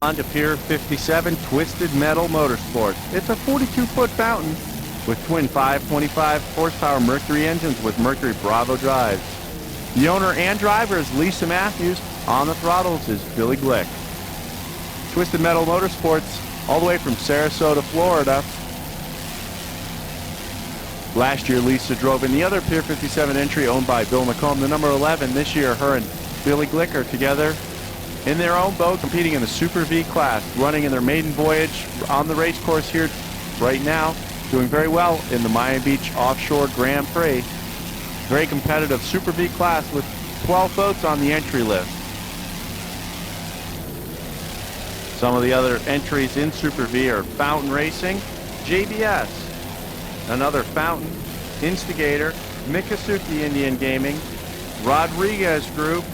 On to Pier 57 Twisted Metal Motorsports. It's a 42-foot fountain with twin 525 horsepower Mercury engines with Mercury Bravo drives. The owner and driver is Lisa Matthews. On the throttles is Billy Glick. Twisted Metal Motorsports all the way from Sarasota, Florida. Last year, Lisa drove in the other Pier 57 entry owned by Bill McComb, the number 11. This year, her and Billy Glick are together in their own boat, competing in the Super V class, running in their maiden voyage on the race course here right now, doing very well in the Miami Beach Offshore Grand Prix. Very competitive Super V class with 12 boats on the entry list. Some of the other entries in Super V are Fountain Racing, JBS, another Fountain, Instigator, Miccosukee Indian Gaming, Rodriguez Group,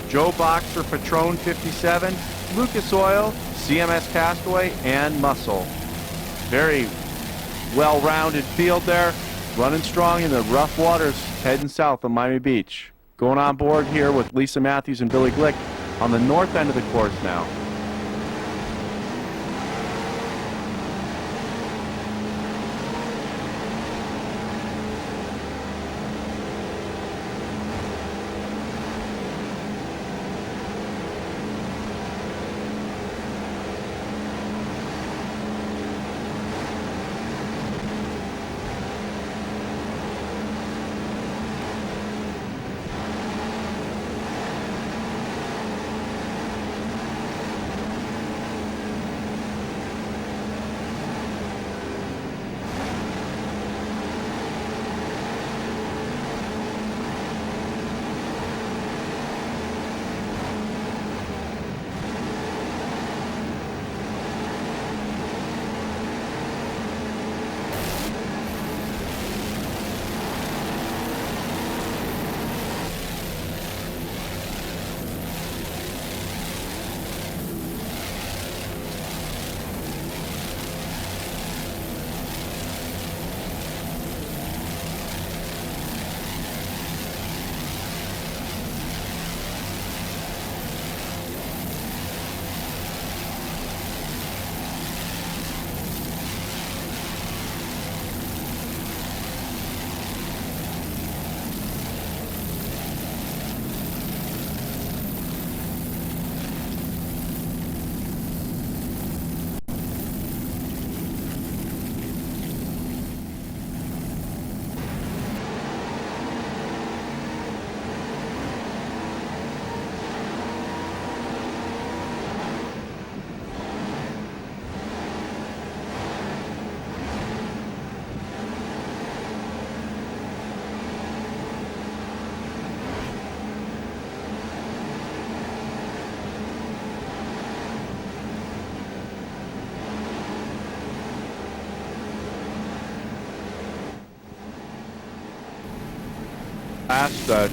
Joe Boxer Patron 57, Lucas Oil, CMS Castaway, and Muscle. Very well-rounded field there, running strong in the rough waters heading south of Miami Beach. Going on board here with Lisa Matthews and Billy Glick on the north end of the course now.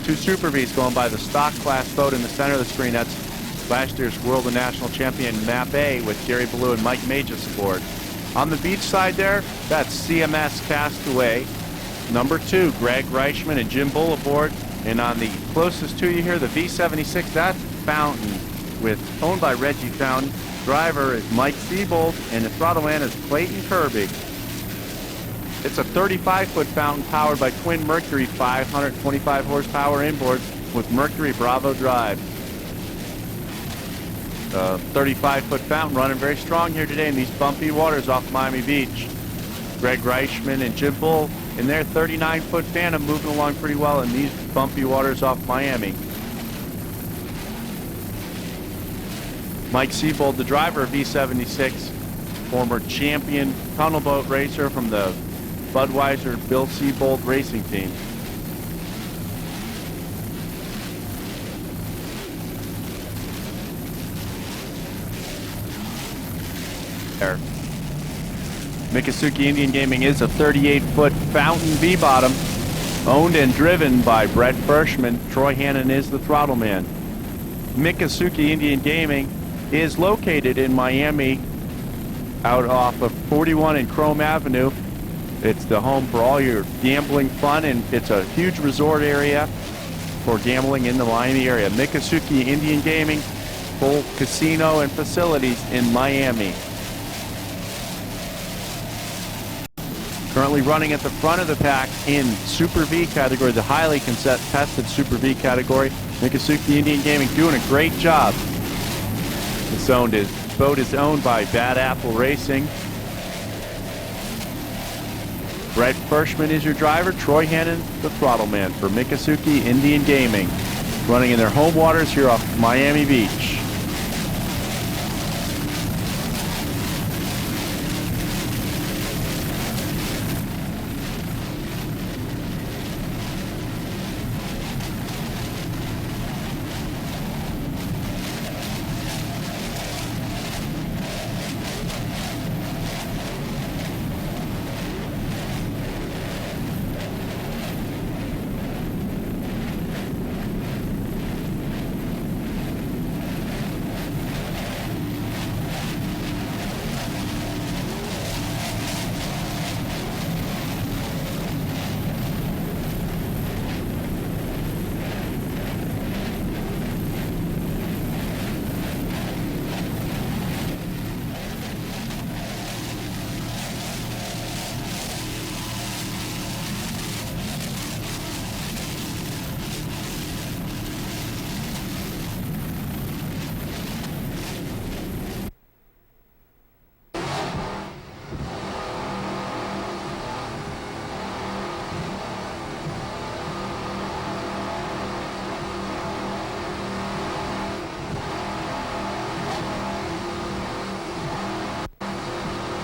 Two Super Vs going by the stock class boat in the center of the screen. That's last year's world and national champion Map A with Gary Ballou and Mike Mages aboard. On the beach side there, that's CMS Castaway. Number 2, Greg Reichman and Jim Bull aboard. And on the closest to you here, the V76, that's Fountain, owned by Reggie Fountain. Driver is Mike Siebold, and the throttle man is Clayton Kirby. It's a 35-foot fountain powered by twin Mercury 525 horsepower inboard with Mercury Bravo drive. 35-foot fountain running very strong here today in these bumpy waters off Miami Beach. Greg Reichman and Jim Bull in their 39-foot Phantom moving along pretty well in these bumpy waters off Miami. Mike Siebold, the driver of V76, former champion tunnel boat racer from the Budweiser Bill Siebold racing team. There. Miccosukee Indian Gaming is a 38-foot fountain V-bottom. Owned and driven by Brett Bershman, Troy Hannon is the throttle man. Miccosukee Indian Gaming is located in Miami, out off of 41 and Chrome Avenue. It's the home for all your gambling fun, and it's a huge resort area for gambling in the Miami area. Miccosukee Indian Gaming, full casino and facilities in Miami. Currently running at the front of the pack in Super V category, the highly contested Super V category. Miccosukee Indian Gaming doing a great job. This boat is owned by Bad Apple Racing. Brett Bershman is your driver. Troy Hannon, the throttle man for Miccosukee Indian Gaming. Running in their home waters here off Miami Beach.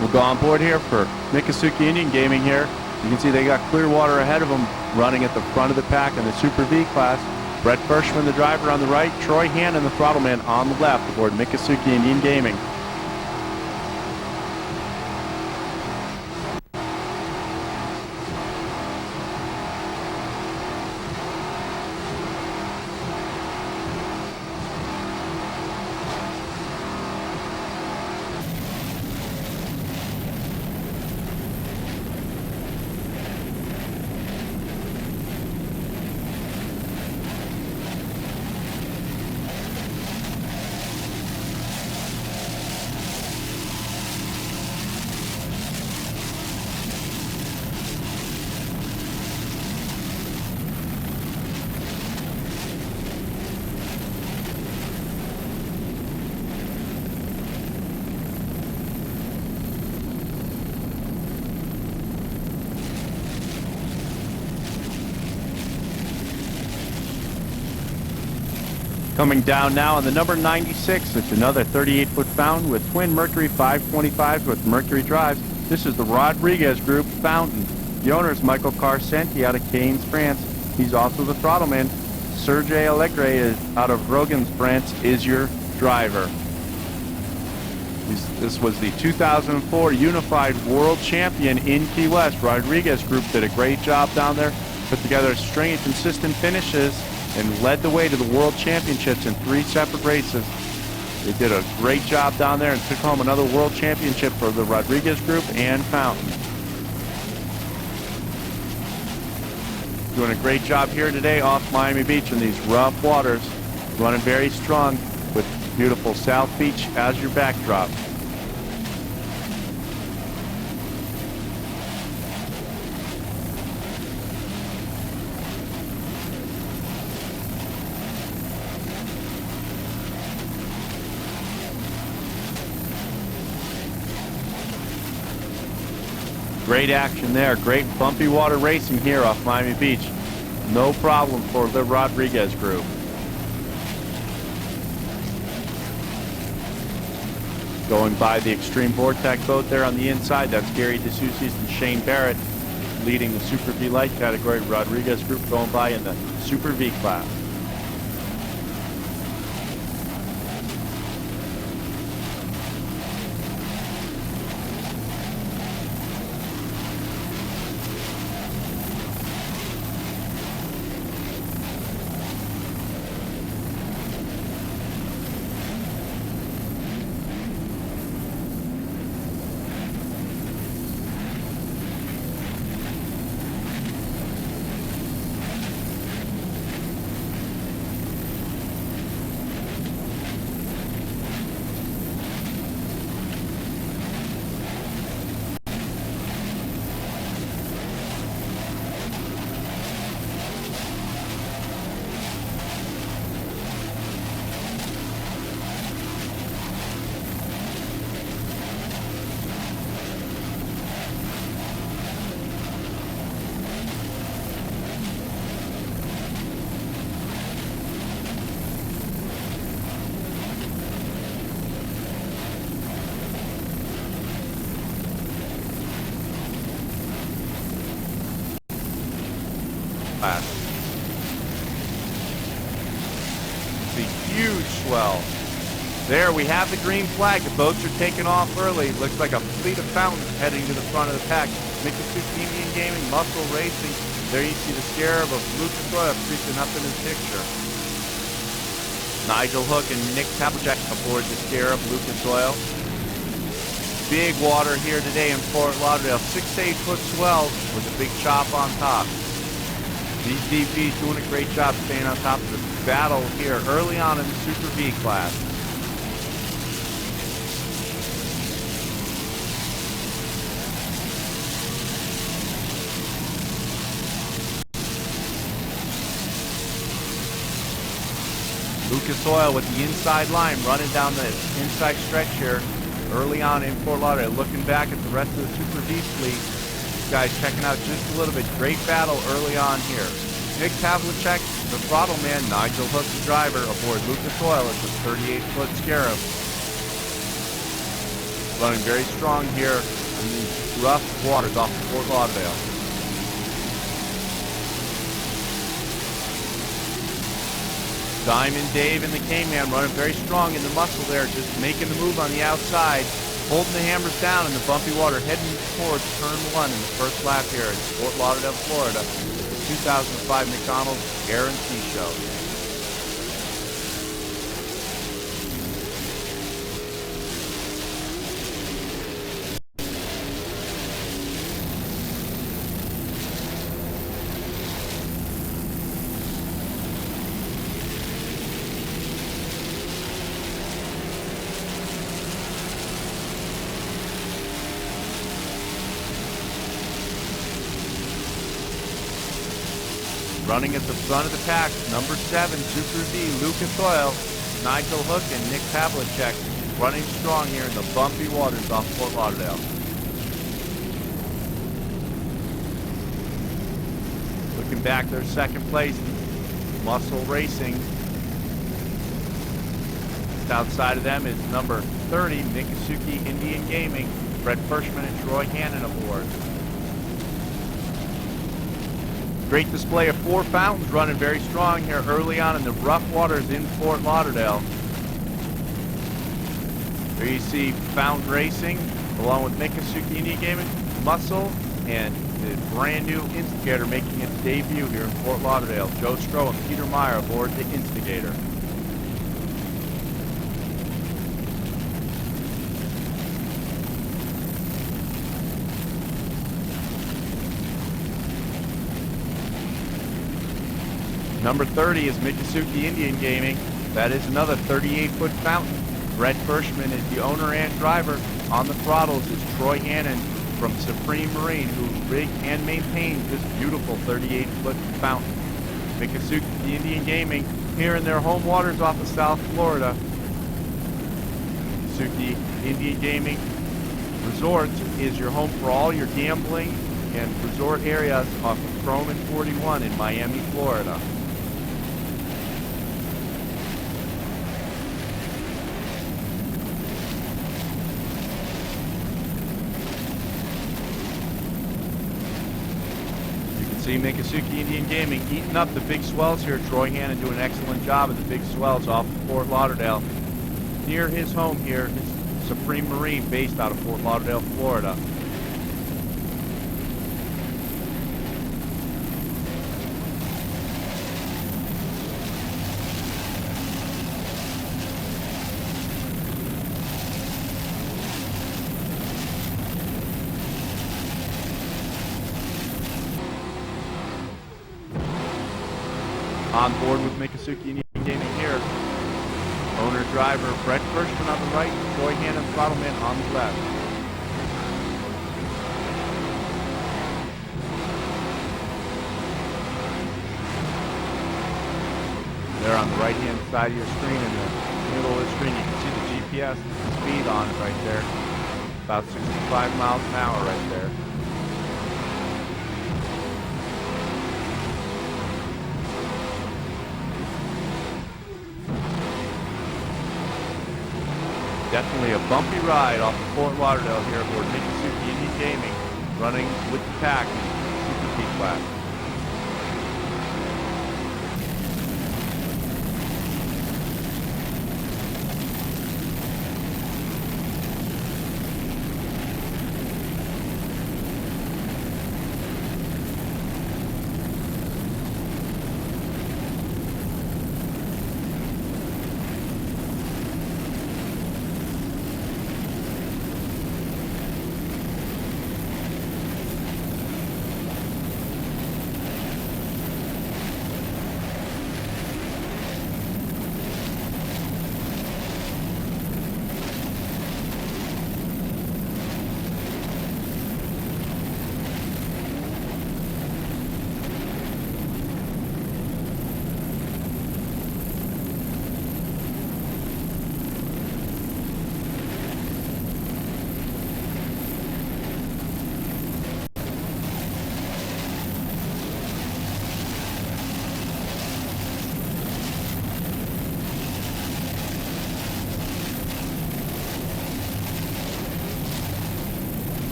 We'll go on board here for Miccosukee Indian Gaming here. You can see they got clear water ahead of them running at the front of the pack in the Super V class. Brett Bershman, the driver, on the right. Troy Hannon, the throttle man, on the left aboard Miccosukee Indian Gaming. Coming down now on the number 96, it's another 38-foot fountain with twin Mercury 525s with Mercury drives. This is the Rodriguez Group fountain. The owner is Michael Carcenti out of Cannes, France. He's also the throttle man. Sergei Allegre is out of Rogan's, France, is your driver. This was the 2004 Unified World Champion in Key West. Rodriguez Group did a great job down there, put together a string of consistent finishes, and led the way to the World Championships in 3 separate races. They did a great job down there and took home another World Championship for the Rodriguez Group and Fountain. Doing a great job here today off Miami Beach in these rough waters. Running very strong with beautiful South Beach as your backdrop. Great action there. Great bumpy water racing here off Miami Beach. No problem for the Rodriguez Group. Going by the Extreme Vortex boat there on the inside. That's Gary DeSoucies and Shane Barrett leading the Super V Light category. Rodriguez Group going by in the Super V class. class. It's a huge swell. There we have the green flag. The boats are taking off early. Looks like a fleet of fountains heading to the front of the pack. Micasuke Indian Gaming, Muscle Racing. There you see the Scarab of Lucas Oil creeping up in his picture. Nigel Hook and Nick Havlicek aboard the Scarab, Lucas Oil. Big water here today in Fort Lauderdale. 6 to 8 foot swells with a big chop on top. These DVs doing a great job staying on top of the battle here early on in the Super V class. Lucas Oil with the inside line running down the inside stretch here early on in Fort Lauderdale. Looking back at the rest of the Super V fleet. These guys checking out just a little bit. Great battle early on here. Nick Havlicek, the throttle man. Nigel Hook, the driver, aboard Lucas Oil at the 38-foot Scarab. Running very strong here in these rough waters off of Fort Lauderdale. Diamond Dave and the K-Man running very strong in the muscle there, just making the move on the outside, holding the hammers down in the bumpy water, heading towards turn 1 in the first lap here in Fort Lauderdale, Florida, the 2005 McDonald's Air and Sea Show. Running at the front of the pack, number 7, Super V, Lucas Oil, Nigel Hook and Nick Havlicek running strong here in the bumpy waters off Fort Lauderdale. Looking back, their second place, Muscle Racing. Just outside of them is number 30, Micasuke Indian Gaming, Fred Pershman and Troy Hannon aboard. Great display of 4 fountains running very strong here early on in the rough waters in Fort Lauderdale. There you see Fountain Racing along with Micasuke Indian Gaming, Muscle, and the brand new Instigator making its debut here in Fort Lauderdale. Joe Stroh and Peter Meyer aboard the Instigator. Number 30 is Micasuke Indian Gaming. That is another 38-foot fountain. Brett Pershman is the owner and driver. On the throttles is Troy Hannon from Supreme Marine, who rigged and maintains this beautiful 38-foot fountain. Micasuke Indian Gaming here in their home waters off of South Florida. Micasuke Indian Gaming Resort is your home for all your gambling and resort areas off of Chrome and 41 in Miami, Florida. See Micasuke Indian Gaming eating up the big swells here. Troy Hannon doing an excellent job of the big swells off of Fort Lauderdale. Near his home here, his Supreme Marine based out of Fort Lauderdale, Florida. On board with Micasuke Indian Gaming here. Owner-driver Brett Pershman on the right, Troy Hannon, throttleman on the left. There on the right-hand side of your screen, in the middle of the screen, you can see the GPS speed on it right there. About 65 miles an hour right there. Definitely a bumpy ride off of Fort Lauderdale here aboard Micasuke Indian Gaming, running with the pack in Super P class.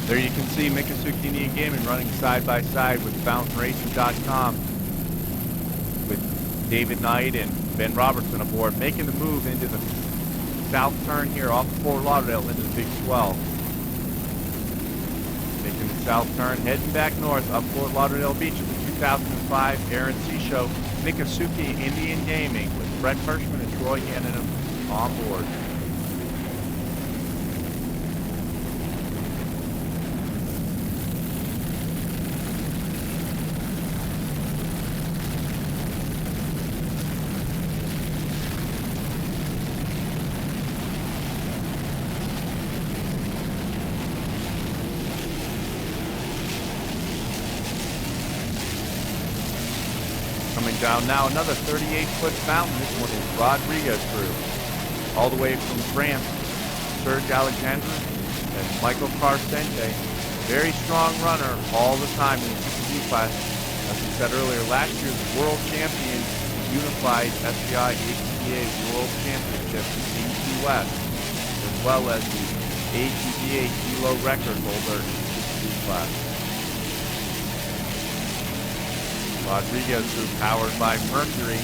There you can see Mikasuki Indian Gaming running side by side with FountainRacing.com with David Knight and Ben Robertson aboard, making the move into the south turn here off of Fort Lauderdale into the Big Swell. Making the south turn, heading back north up Fort Lauderdale Beach at the 2005 Air and Sea Show, Mikasuki Indian Gaming with Brett Hirschman and Troy Hannon on board. Coming down now, another 38-foot fountain. This one is Rodriguez Crew. All the way from France, Serge Alexandre and Michael Carcente. Very strong runner all the time in the Super G class. As we said earlier, last year's world champion, unified SCI APBA World Championship in Key West, as well as the APBA Kilo record holder in the Super G class. Rodriguez Group powered by Mercury.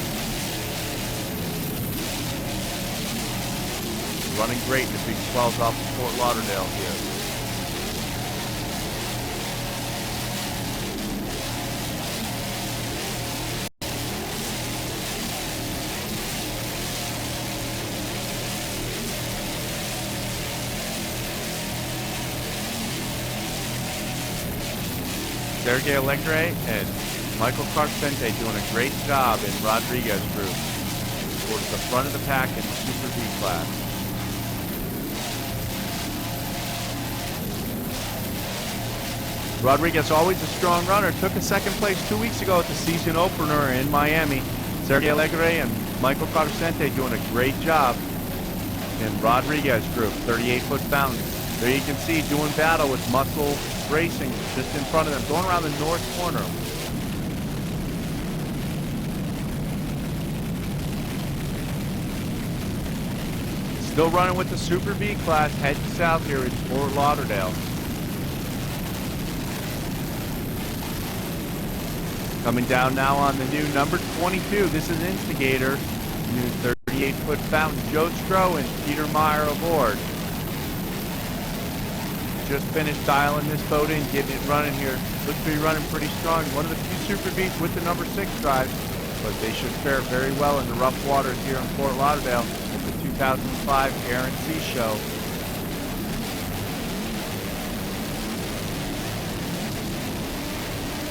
Running great in the big swells off of Fort Lauderdale here. Sergei Allegre and Michael Carcente doing a great job in Rodriguez Group towards the front of the pack in the Super V class. Rodriguez, always a strong runner, took a second place 2 weeks ago at the season opener in Miami. Sergei Allegre and Michael Carcente doing a great job in Rodriguez Group, 38-foot fountain. There you can see doing battle with Muscle Racing just in front of them, going around the north corner. Still running with the Super B class, heading south here in Fort Lauderdale. Coming down now on the new number 22. This is Instigator, new 38-foot fountain. Joe Stroh and Peter Meyer aboard. Just finished dialing this boat in, getting it running here. Looks to be running pretty strong. One of the few Super Bs with the number 6 drive, but they should fare very well in the rough waters here in Fort Lauderdale. 2005 Air and Sea Show.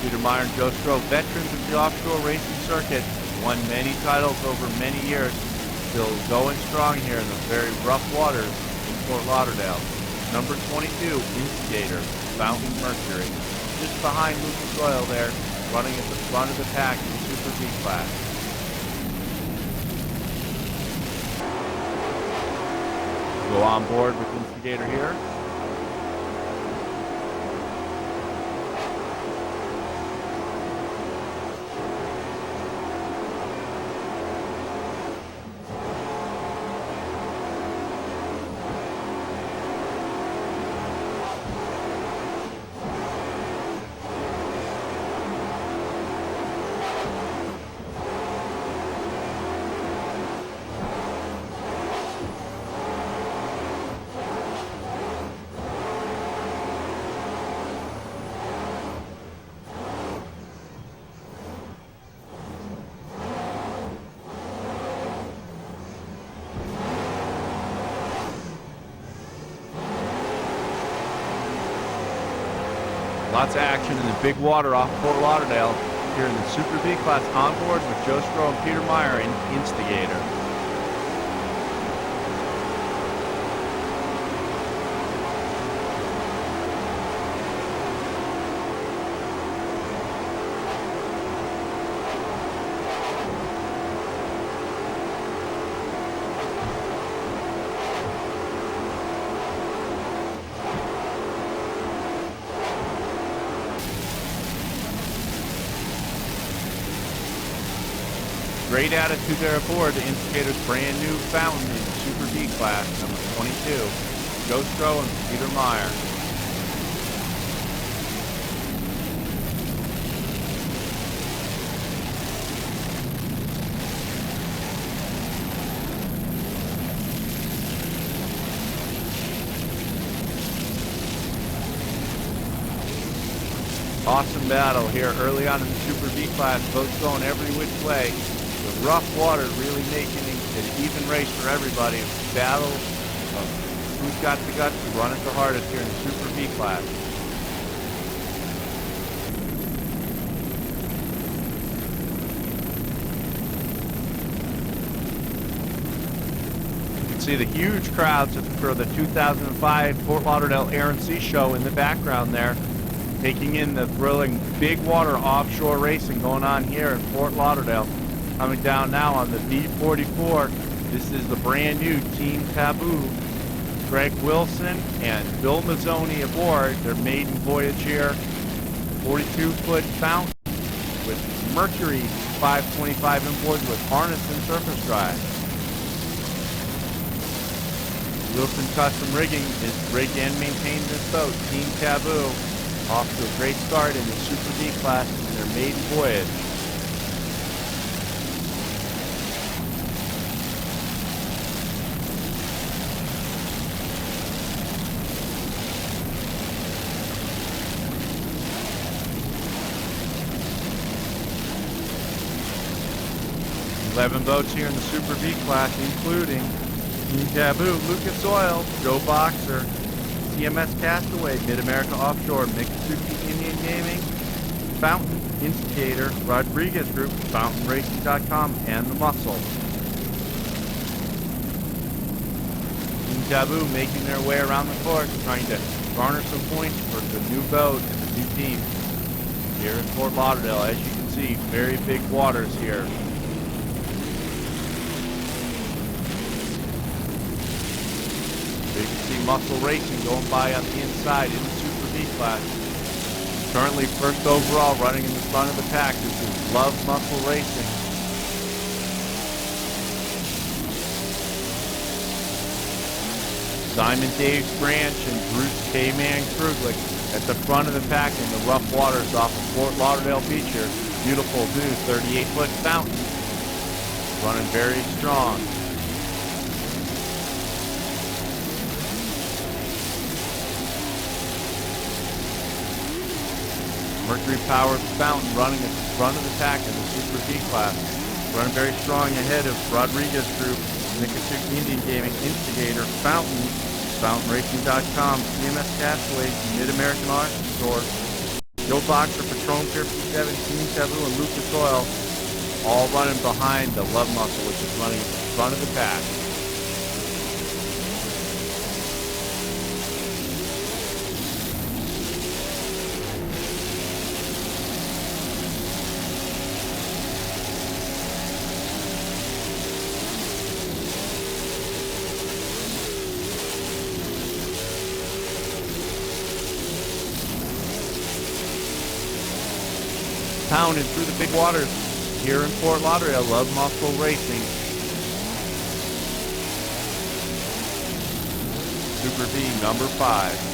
Peter Meyer and Joe Stroh, veterans of the offshore racing circuit, won many titles over many years, still going strong here in the very rough waters in Fort Lauderdale. Number 22, Instigator, Fountain Mercury, just behind Lucas Oil there, running at the front of the pack in the Super B class. Go on board with Instigator here. Lots of action in the big water off Fort Lauderdale here in the Super B class, on board with Joe Stroh and Peter Meyer in Instigator. Great attitude there aboard the Instigator's brand new fountain in the Super B class, number 22. Joe Stroh and Peter Meyer. Awesome battle here early on in the Super V class. Boats going every which way. The rough water really making an even race for everybody. It's a battle of who's got the guts to run it the hardest here in the Super V class. You can see the huge crowds for the 2005 Fort Lauderdale Air and Sea Show in the background there, taking in the thrilling big water offshore racing going on here in Fort Lauderdale. Coming down now on the B-44, this is the brand new Team Taboo. Greg Wilson and Bill Mazzoni aboard their maiden voyage here. 42-foot fountain with Mercury 525 inboard with harness and surface drive. Wilson Custom Rigging is rigged and maintained this boat. Team Taboo off to a great start in the Super V class in their maiden voyage. Eleven boats here in the Super V class, including Team Taboo, Lucas Oil, Joe Boxer, CMS Castaway, Mid-America Offshore, Miccosukee Indian Gaming, Fountain, Instigator, Rodriguez Group, FountainRacing.com, and The Muscle. Team Taboo making their way around the course, trying to garner some points for the new boat and the new team here in Fort Lauderdale. As you can see, very big waters here. You can see Muscle Racing going by on the inside in the Super V class. Currently first overall, running in the front of the pack. This is Love Muscle Racing. Simon Dave Branch and Bruce K-Man Kruglich at the front of the pack in the rough waters off of Fort Lauderdale Beach here. Beautiful new 38-foot fountain, running very strong. Mercury-powered fountain running at the front of the pack in the Super V class. Running very strong ahead of Rodriguez Group, Miccosukee Indian Gaming, Instigator, Fountain, FountainRacing.com, CMS Castaway, Mid-American Offshore, Joe Boxer, Patron Pier 57, Team Taboo, and Lucas Oil, all running behind the Love Muscle, which is running at the front of the pack. Pounding through the big waters here in Fort Lauderdale. Love Muscle Racing. Super V number 5.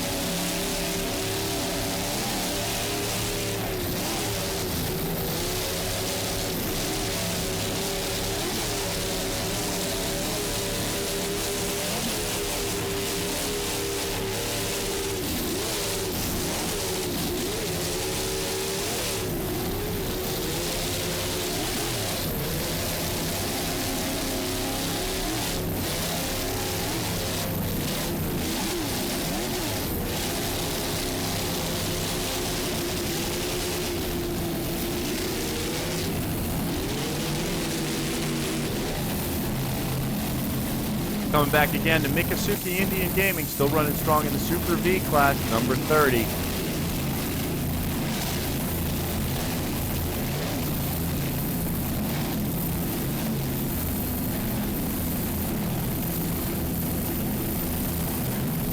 Coming back again to Miccosukee Indian Gaming, still running strong in the Super V class, number 30.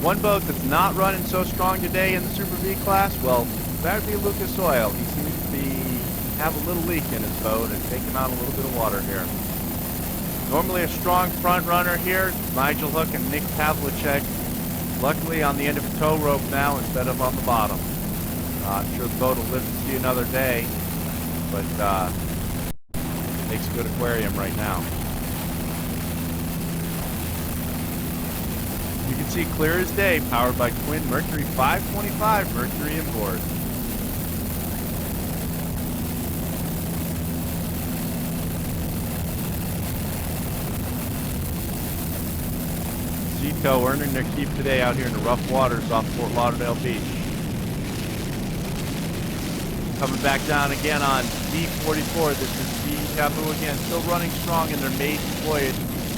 One boat that's not running so strong today in the Super V class, well, that would be Lucas Oil. He seems to have a little leak in his boat and taking out a little bit of water here. Normally a strong front runner here, Nigel Hook and Nick Pavlicek. Luckily on the end of a tow rope now instead of on the bottom. I'm sure the boat will live to see another day, but makes a good aquarium right now. You can see clear as day, powered by twin Mercury 525 Mercury inboard. Mexico earning their keep today out here in the rough waters off Fort Lauderdale Beach. Coming back down again on B-44. This is Team Taboo again, still running strong in their maiden voyage.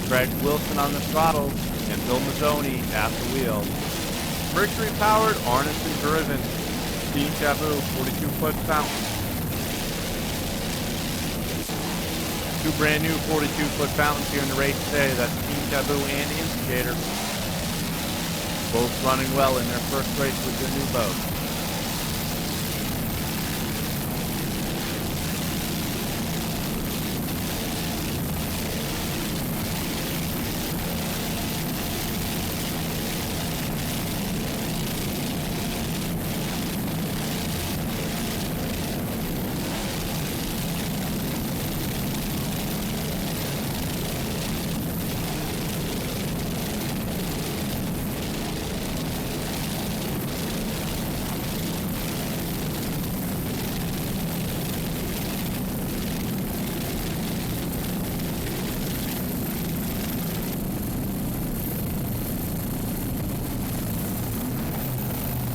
Craig Wilson on the throttle and Bill Mazzoni at the wheel. Mercury powered, Arneson driven. Team Taboo, 42-foot fountain. Two brand new 42-foot fountains here in the race today. That's Team Taboo and Instigator. Both running well in their first race with their new boat.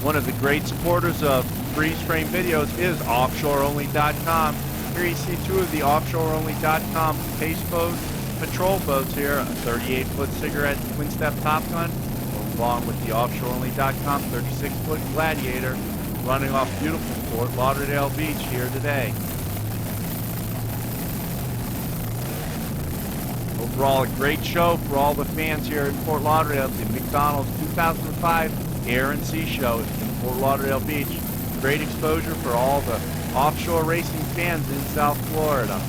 One of the great supporters of freeze frame videos is offshoreonly.com. Here you see two of the offshoreonly.com pace boat patrol boats here, a 38-foot cigarette twin-step Top Gun, along with the offshoreonly.com 36-foot Gladiator, running off beautiful Fort Lauderdale Beach here today. Overall, a great show for all the fans here in Fort Lauderdale. The McDonald's 2005 Air and Sea Show in Fort Lauderdale Beach. Great exposure for all the offshore racing fans in South Florida.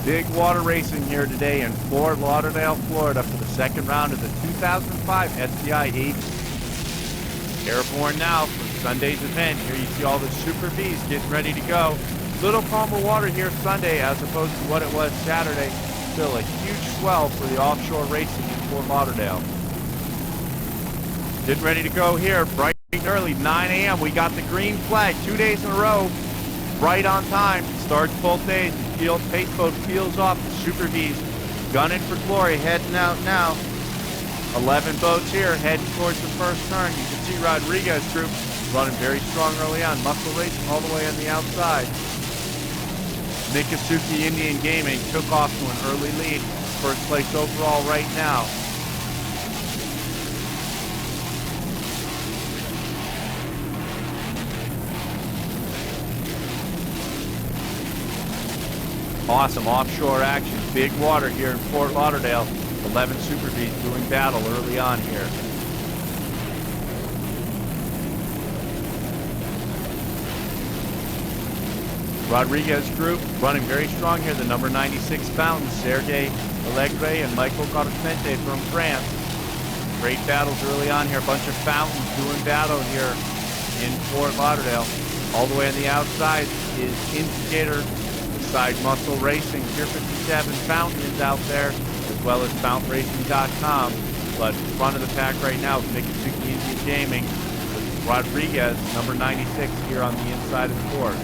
Big water racing here today in Fort Lauderdale, Florida for the second round of the 2005 SCI 8 Airborne now for Sunday's event. Here you see all the Super Vs getting ready to go. Little calmer water here Sunday as opposed to what it was Saturday. Still a huge swell for the offshore racing in Fort Lauderdale. Getting ready to go here bright and early, 9 a.m. We got the green flag 2 days in a row. Right on time. Starts both days. Pace boat peels off the Super V's. Gunning for glory, heading out now. 11 boats here, heading towards the first turn. You can see Rodriguez's group running very strong early on. Muscle racing all the way on the outside. Miccosukee Indian Gaming took off to an early lead. First place overall right now. Awesome offshore action, big water here in Fort Lauderdale. 11 Super V's doing battle early on here. Rodriguez group running very strong here. The number 96 fountain, Sergei Allegre and Michael Carpente from France. Great battles early on here. A bunch of fountains doing battle here in Fort Lauderdale. All the way on the outside is Instigator. Side Muscle Racing, Pier 57 Fountain is out there, as well as FountainRacing.com. But front of the pack right now is Miccosukee Indian Gaming with Rodriguez, number 96, here on the inside of the course.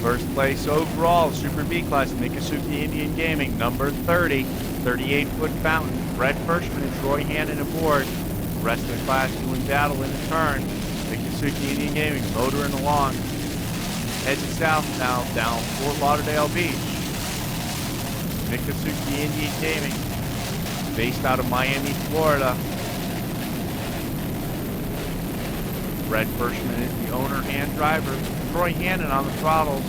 First place overall, Super B class, Miccosukee Indian Gaming, number 30. 38-foot fountain. Brett Hirschman and Troy Hannon aboard. The rest of the class doing battle in the turn. Mikasuki Indian Gaming motoring along. Heading south now down Fort Lauderdale Beach. Mikasuki Indian Gaming, based out of Miami, Florida. Brett Hirschman is the owner and driver. Troy Hannon on the throttles,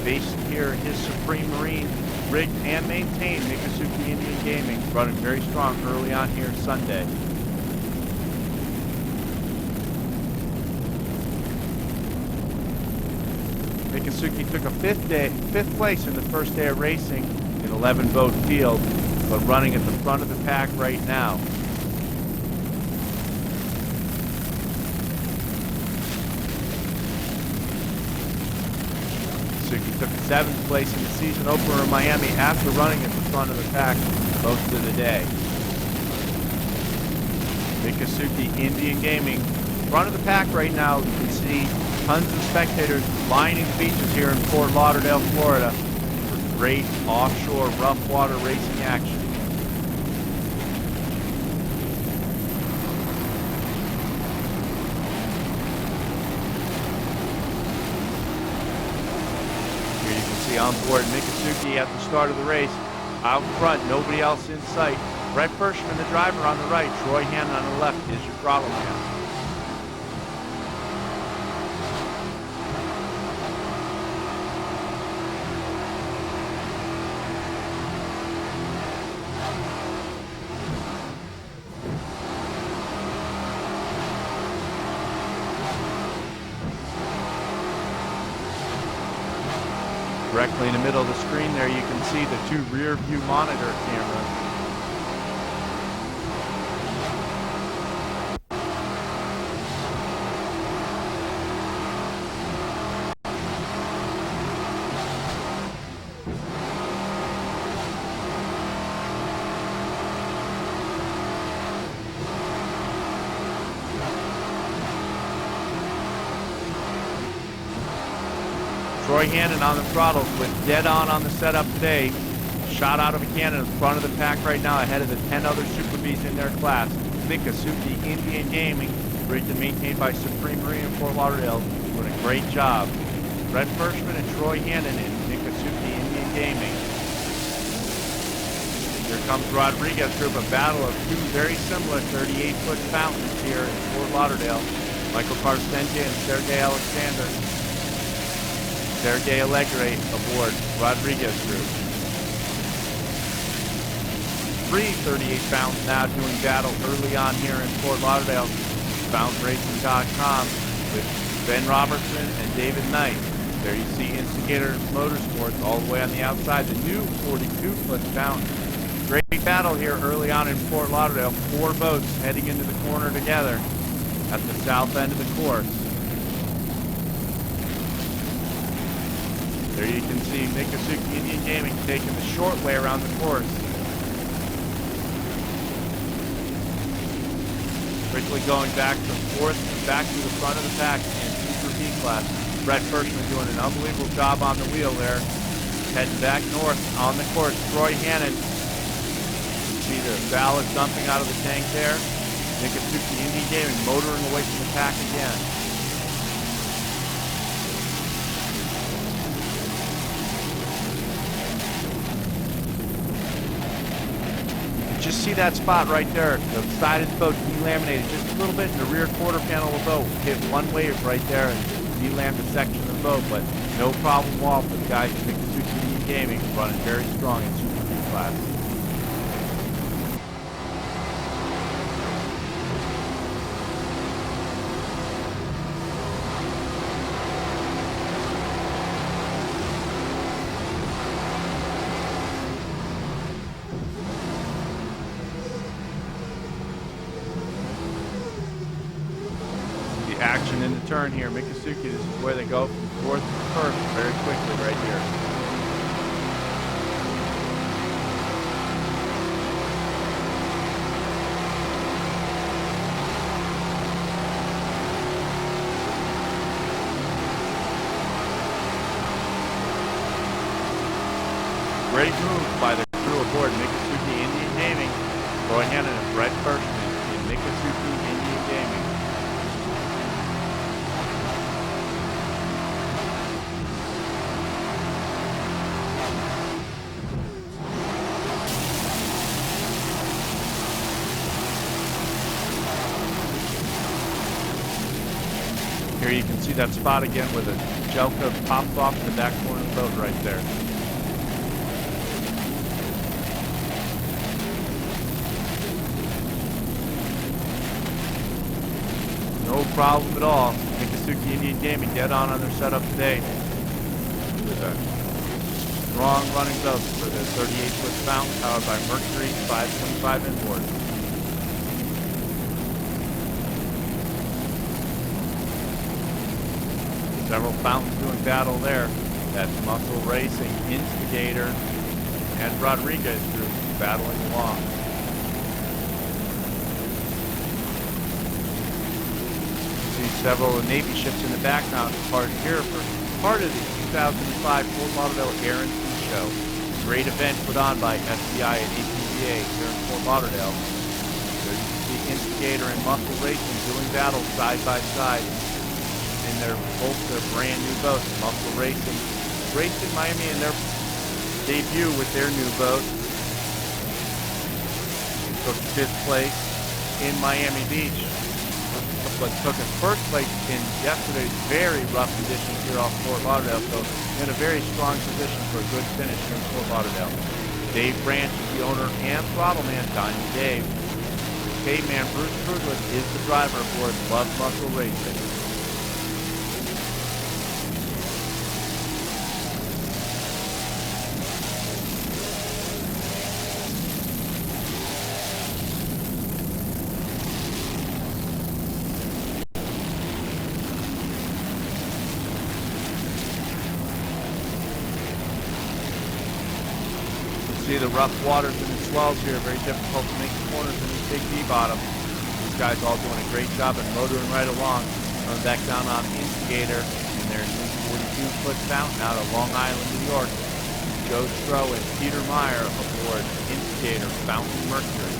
based here in his Supreme Marine, rigged and maintained Mikasuki Indian Gaming, running very strong early on here Sunday. Mikasuki took a fifth place in the first day of racing in 11-boat field, but running at the front of the pack right now. Mikasuki took a 7th place in the season opener in Miami after running at the front of the pack most of the day. Mikasuki Indian Gaming, front of the pack right now. You can see tons of spectators lining the beaches here in Fort Lauderdale, Florida for great offshore rough water racing action. Here you can see on board Mikasuki at the start of the race. Out front, nobody else in sight. Brett Hirschman, the driver, on the right. Troy Hannon on the left is your throttle man. Directly in the middle of the screen there, you can see the 2 rear view monitor cameras. Troy Hannon on the throttles with dead on the setup today. Shot out of a cannon in front of the pack right now, ahead of the 10 other Super Bs in their class. Mikasuki Indian Gaming, rigged and maintained by Supreme Marine in Fort Lauderdale, doing a great job. Brett Hirschman and Troy Hannon in Mikasuki Indian Gaming. Here comes Rodriguez Group, a battle of 2 very similar 38-foot fountains here in Fort Lauderdale. Michael Carstenge and Sergei Alexander. Sergei Allegre aboard Rodriguez Group. 3 38 fountains now doing battle early on here in Fort Lauderdale. FountainRacing.com with Ben Robertson and David Knight. There you see Instigator Motorsports all the way on the outside. The new 42-foot fountain. Great battle here early on in Fort Lauderdale. 4 boats heading into the corner together at the south end of the course. There you can see Mikasuki Indian Gaming taking the short way around the course. Quickly going back to fourth, back to the front of the pack in Super B class. Brett Hirschman doing an unbelievable job on the wheel there. Heading back north on the course. Troy Hannon. You see the ballast dumping out of the tank there. Mikasuki Indian Gaming motoring away from the pack again. Just see that spot right there. The side of the boat delaminated just a little bit in the rear quarter panel of the boat. Hit one wave right there and delamed a section of the boat, but no problem at all for the guys at Mikasuki Indian Gaming, running very strong in Super B class. Action in the turn here. Mikasuki, this is where they go from fourth to first very quickly right here. Great move by the crew aboard Mikasuki Indian Cannon and Brett Kirschman in Miccosukee Indian Gaming. Here you can see that spot again where the gel coat pops off in the back corner of the boat right there. No problem at all. Miccosukee Indian Gaming dead on their setup today with a strong running boat for the 38-foot fountain powered by Mercury 525 inboard. Several fountains doing battle there. That's Muscle Racing, Instigator, and Rodriguez group battling along. You see several of the Navy ships in the background part here for part of the 2005 Fort Lauderdale Air and Sea Show. Great event put on by SCI and APBA here in Fort Lauderdale. There you can see Instigator and Muscle Racing doing battle side by side. Both their brand new boats. Muscle Racing raced in Miami in their debut with their new boat. It took 5th place in Miami Beach, but took a 1st place in yesterday's very rough conditions here off Fort Lauderdale, so in a very strong position for a good finish here in Fort Lauderdale. Dave Branch is the owner and throttle man, Diamond Dave. Caveman Bruce Kruglis is the driver aboard Love Muscle Racing. See the rough waters and the swells here, very difficult to make the corners in these big V-bottoms. These guys all doing a great job at motoring right along. Coming back down on Instigator in their new 42-foot fountain out of Long Island, New York. Joe Stroh and Peter Meyer aboard Instigator Fountain Mercury.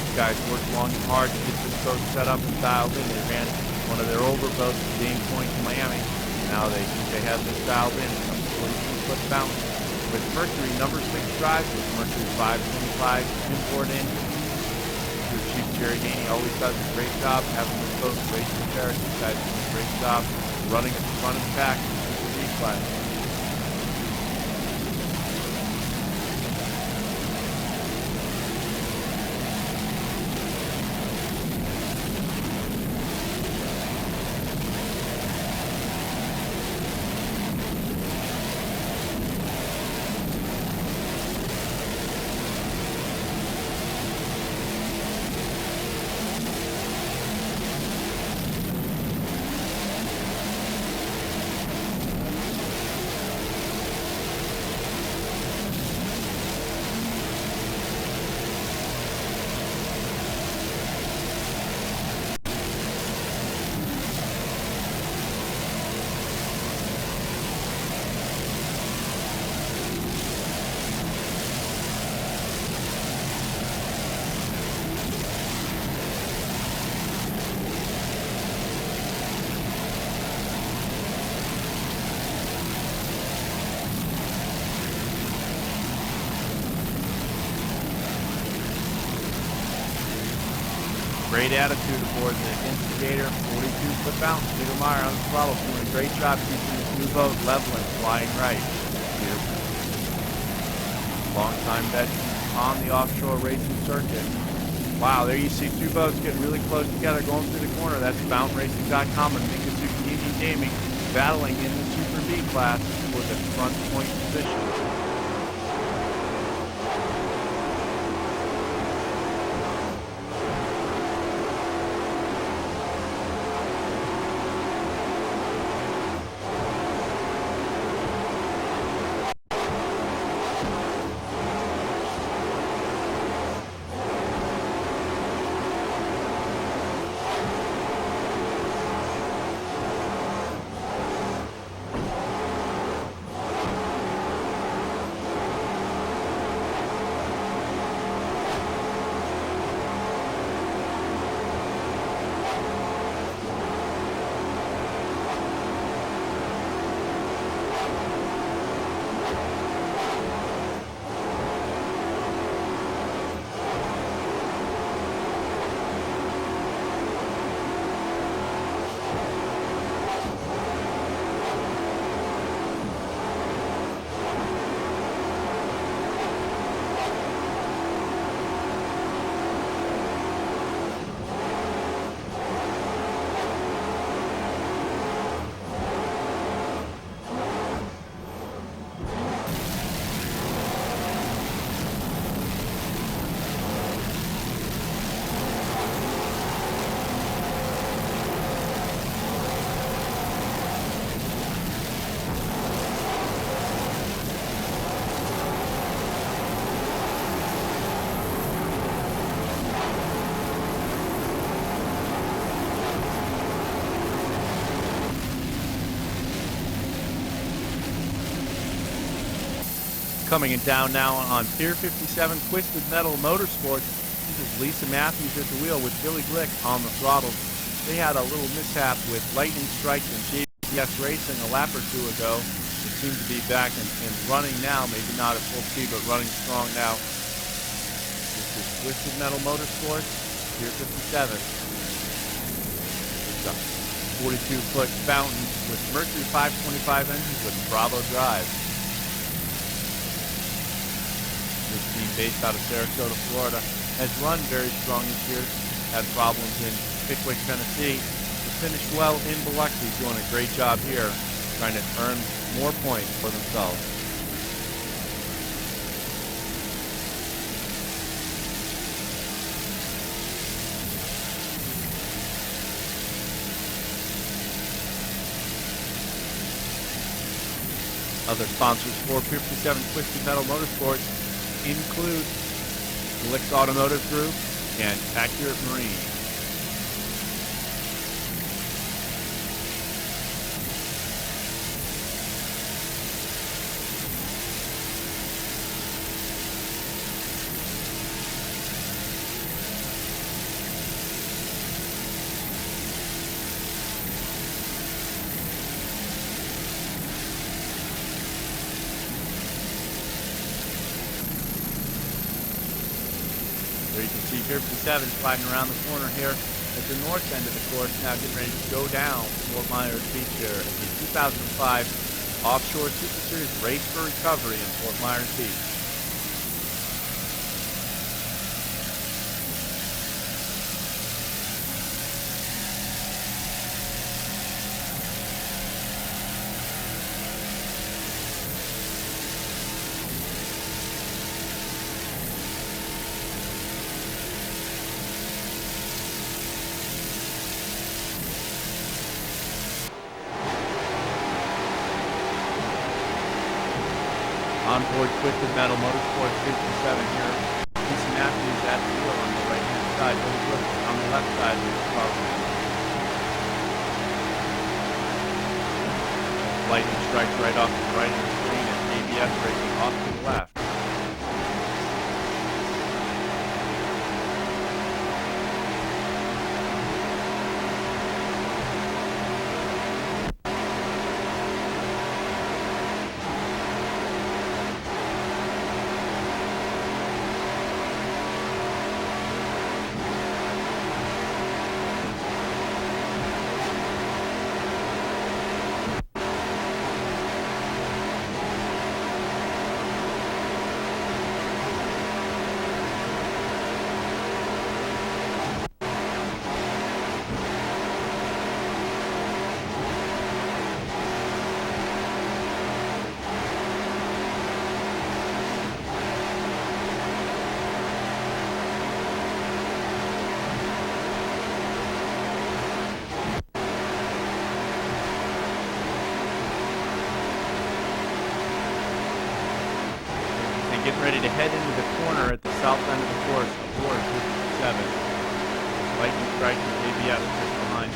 These guys worked long and hard to get this boat set up and dialed in. They ran one of their older boats at Dane Point in Miami. Now they have this dialed in. It's a 42-foot fountain with Mercury number 6 drives with Mercury 525 inboard engine. Your Chief Jerry Haney always does a great job having this boat racing the Paris. These guys do a great job running at the front of the pack in the Super V class. Great attitude aboard the Instigator 42-foot fountain. Peter Meyer on the throttle doing a great job keeping this new boat leveling, flying right. Beautiful. Long-time veteran on the offshore racing circuit. Wow, there you see two boats getting really close together going through the corner. That's FountainRacing.com and Miccosukee Indian Gaming battling in the Super V class for the front point position. Coming down now on Pier 57 Twisted Metal Motorsports. This is Lisa Matthews at the wheel with Billy Glick on the throttle. They had a little mishap with lightning strikes and JBS Racing a lap or two ago. They seem to be back and running now, maybe not at full speed, but running strong now. This is Twisted Metal Motorsports, Pier 57. It's a 42-foot fountain with Mercury 525 engines with Bravo drive. This team, based out of Sarasota, Florida, has run very strong this year, had problems in Pickwick, Tennessee, but finished well in Biloxi, doing a great job here, trying to earn more points for themselves. Other sponsors for 57 Twisted Metal Motorsports include Glick's Automotive Group and Accurate Marine. There you can see Pier 57 sliding around the corner here at the north end of the course, now getting ready to go down Fort Myers Beach here at the 2005 Offshore Super Series Race for Recovery in Fort Myers Beach. On board Twisted Metal Motorsports 57 here. Lisa Matthews at the wheel on the right-hand side, Billy Glick on the left side of the car. Lightning strikes right off the right of the screen and ABS racing off to the left. Getting ready to head into the corner at the south end of the course aboard 57. Lightning strike and ABS just behind.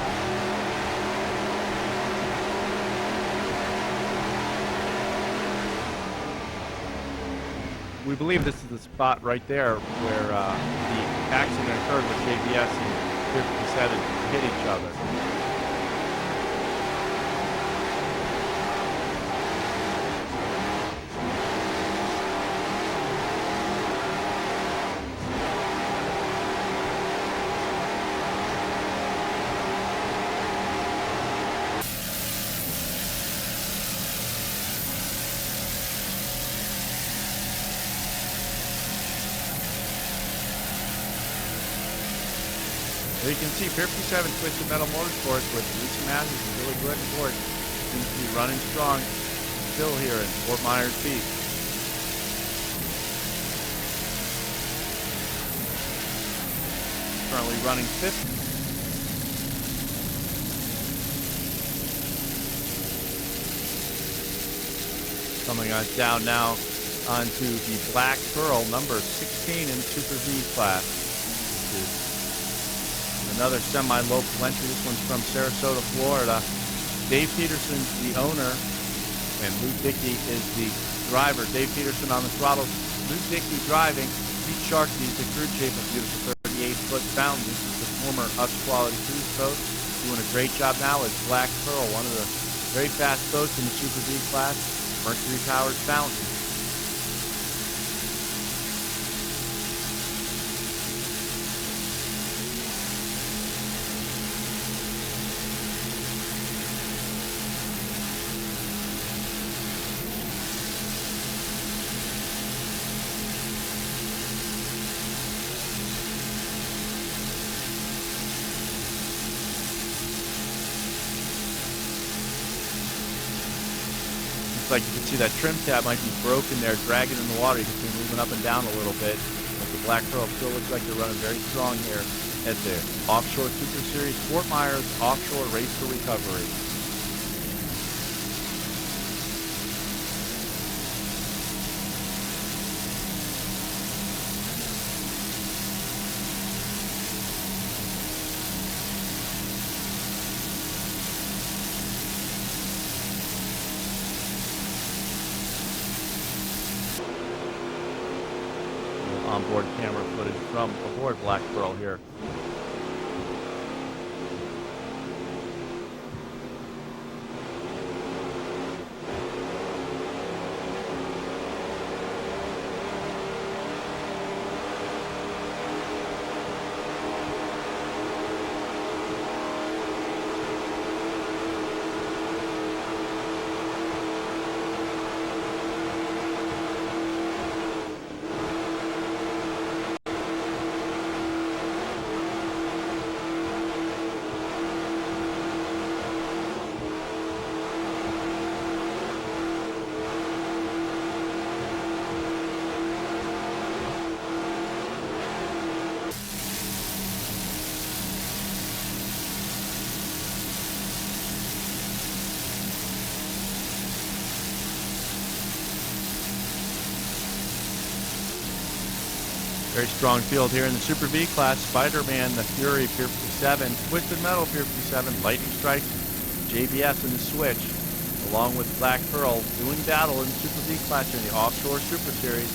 We believe this is the spot right there where the accident occurred with ABS and 57 hit each other. There you can see Pier 57 Twisted Metal Motorsports with Lisa Matthews and Billy Glick aboard. Seems to be running strong still here in Fort Myers Beach. Currently running fifth. Coming on down now onto the Black Pearl, number 16 in Super V class. This is another semi-local entry. This one's from Sarasota, Florida. Dave Peterson's the owner, and Lou Dickey is the driver. Dave Peterson on the throttle. Luke Dickey driving. Pete Sharkey, the crew chief of beautiful 38-foot fountain. This is the former Hutch Quality Cruise boat. Doing a great job now is Black Pearl, one of the very fast boats in the Super V class. Mercury-powered fountain. Like you can see that trim tab might be broken there, dragging in the water. You can see it moving up and down a little bit. But the Black Pearl still looks like they're running very strong here at the Offshore Super Series Fort Myers Offshore Race for Recovery. Onboard camera footage from aboard Black Pearl here. Very strong field here in the Super V class. Spider-Man, the Fury, Pier 57, Twisted Metal, Pier 57, Lightning Strike, JBS in the Switch, along with Black Pearl, doing battle in the Super V class in the Offshore Super Series.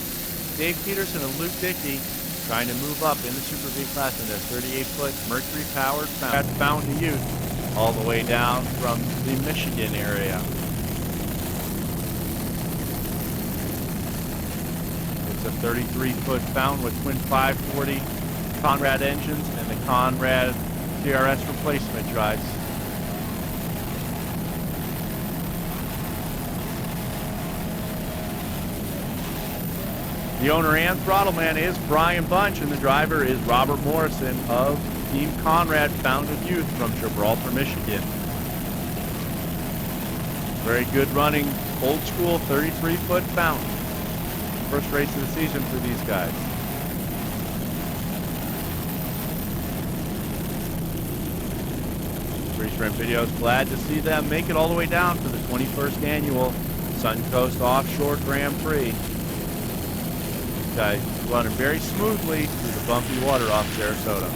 Dave Peterson and Luke Dickey trying to move up in the Super V class in their 38-foot Mercury-powered fountain of youth, all the way down from the Michigan area. It's a 33-foot fountain with twin 540 Conrad engines and the Conrad TRS replacement drives. The owner and throttle man is Brian Bunch, and the driver is Robert Morrison of Team Conrad Fountain of Youth from Gibraltar, Michigan. Very good running, old school 33-foot fountain. First race of the season for these guys. Free Shrimp Videos, glad to see them make it all the way down for the 21st annual Suncoast Offshore Grand Prix. These guys running very smoothly through the bumpy water off Sarasota.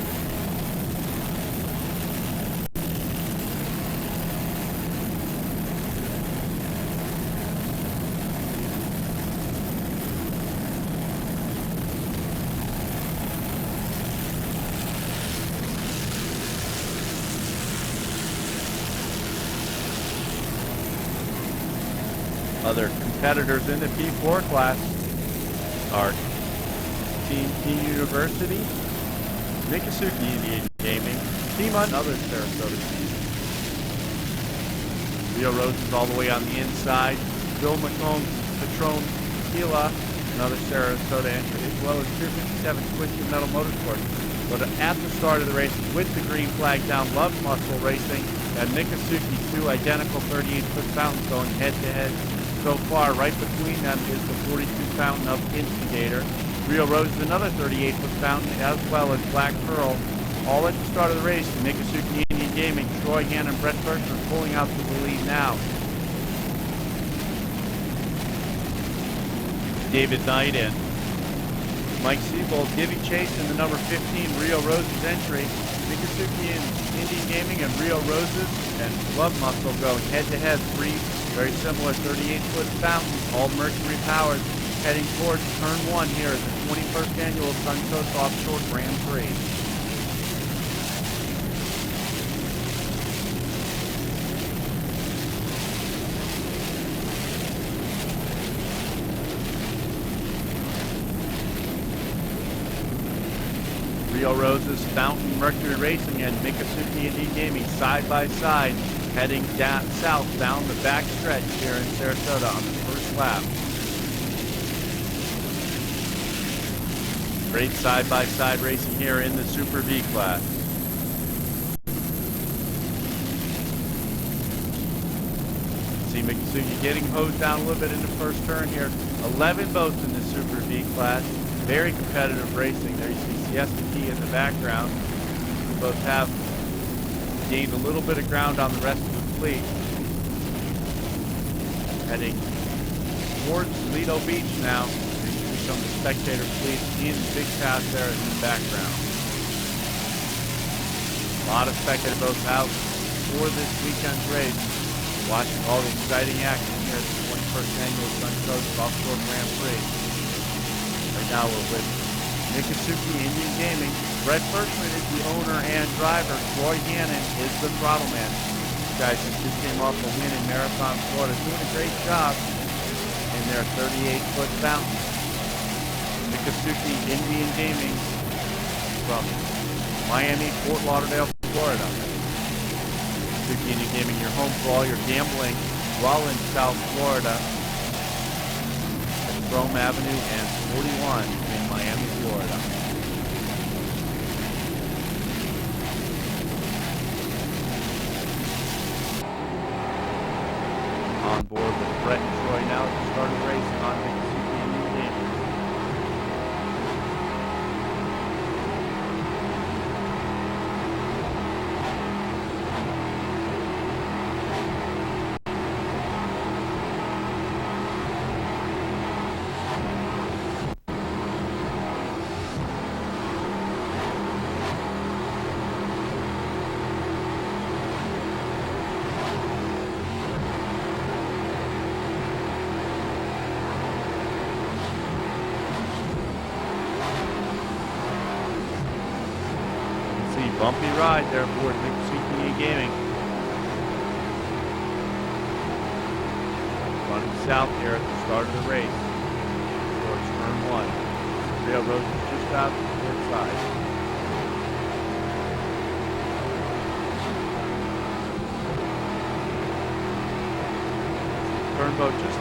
Other competitors in the P4 class are Team T University, Miccosukee Indian Gaming, Team Another Sarasota team. Rio Rose is all the way on the inside. Bill McComb, Patron Tequila, another Sarasota entry, as well as Pier 57 Twisted Metal Motorsports. But at the start of the race, with the green flag down, Love Muscle Racing and Miccosukee, two identical 38-foot fountains going head-to-head. So far, right between them is the 42 fountain of Instigator. Rio Rose is another 38-foot fountain, as well as Black Pearl. All at the start of the race, the Miccosukee Indian Gaming, Troy Gann and Brett Berkman pulling out to the lead now. David Knight in Mike Siebold giving chase in the number 15 Rio Roses entry. Miccosukee and Indian Gaming and Rio Roses and Love Muscle going head-to-head. Three very similar 38-foot fountains, all mercury powered, heading towards turn one here at the 21st annual Suncoast Offshore Grand Prix. Rio Roses, Fountain, Mercury Racing, and Miccosukee Indian Gaming side by side, heading south down the back stretch here in Sarasota on the first lap. Great side by side racing here in the Super V class. See Miccosukee getting hosed down a little bit in the first turn here. 11 boats in the Super V class. Very competitive racing. There you see Siesta Key in the background. We both have gained a little bit of ground on the rest of the fleet. Heading towards Lido Beach now. You see some of the spectator fleet in the big path there in the background. A lot of spectator boats out for this weekend's race. Watching all the exciting action here at the 21st Annual Suncoast Offshore Grand Prix. Right now we're with Miccosukee Indian Gaming. Brett Berkman is the owner and driver. Troy Hannon is the throttle man. These guys just came off a win in Marathon, Florida, doing a great job in their 38-foot fountain. Miccosukee Indian Gaming from Miami, Fort Lauderdale, Florida. Miccosukee Indian Gaming, your home for all your gambling while in South Florida. Rome Avenue and 41 in Miami, Florida. On board with Brett and Troy now at the start of the race on Miccosukee Indian Gaming. Bumpy ride there for Miccosukee Gaming. Running south here at the start of the race towards turn one. Rio Roses just out to the port side. Turnboat just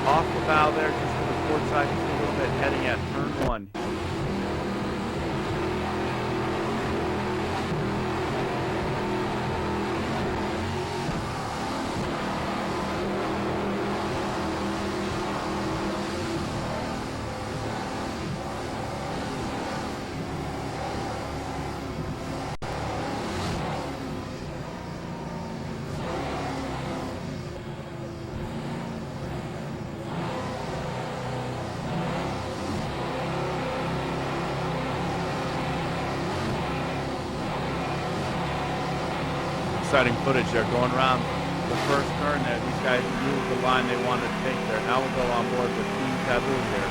off the bow there, just to the port side, just a little bit, heading at turn one. Exciting footage there going around the first turn there. These guys moved the line they wanted to take there. Now we'll go on board with Team Taboo here.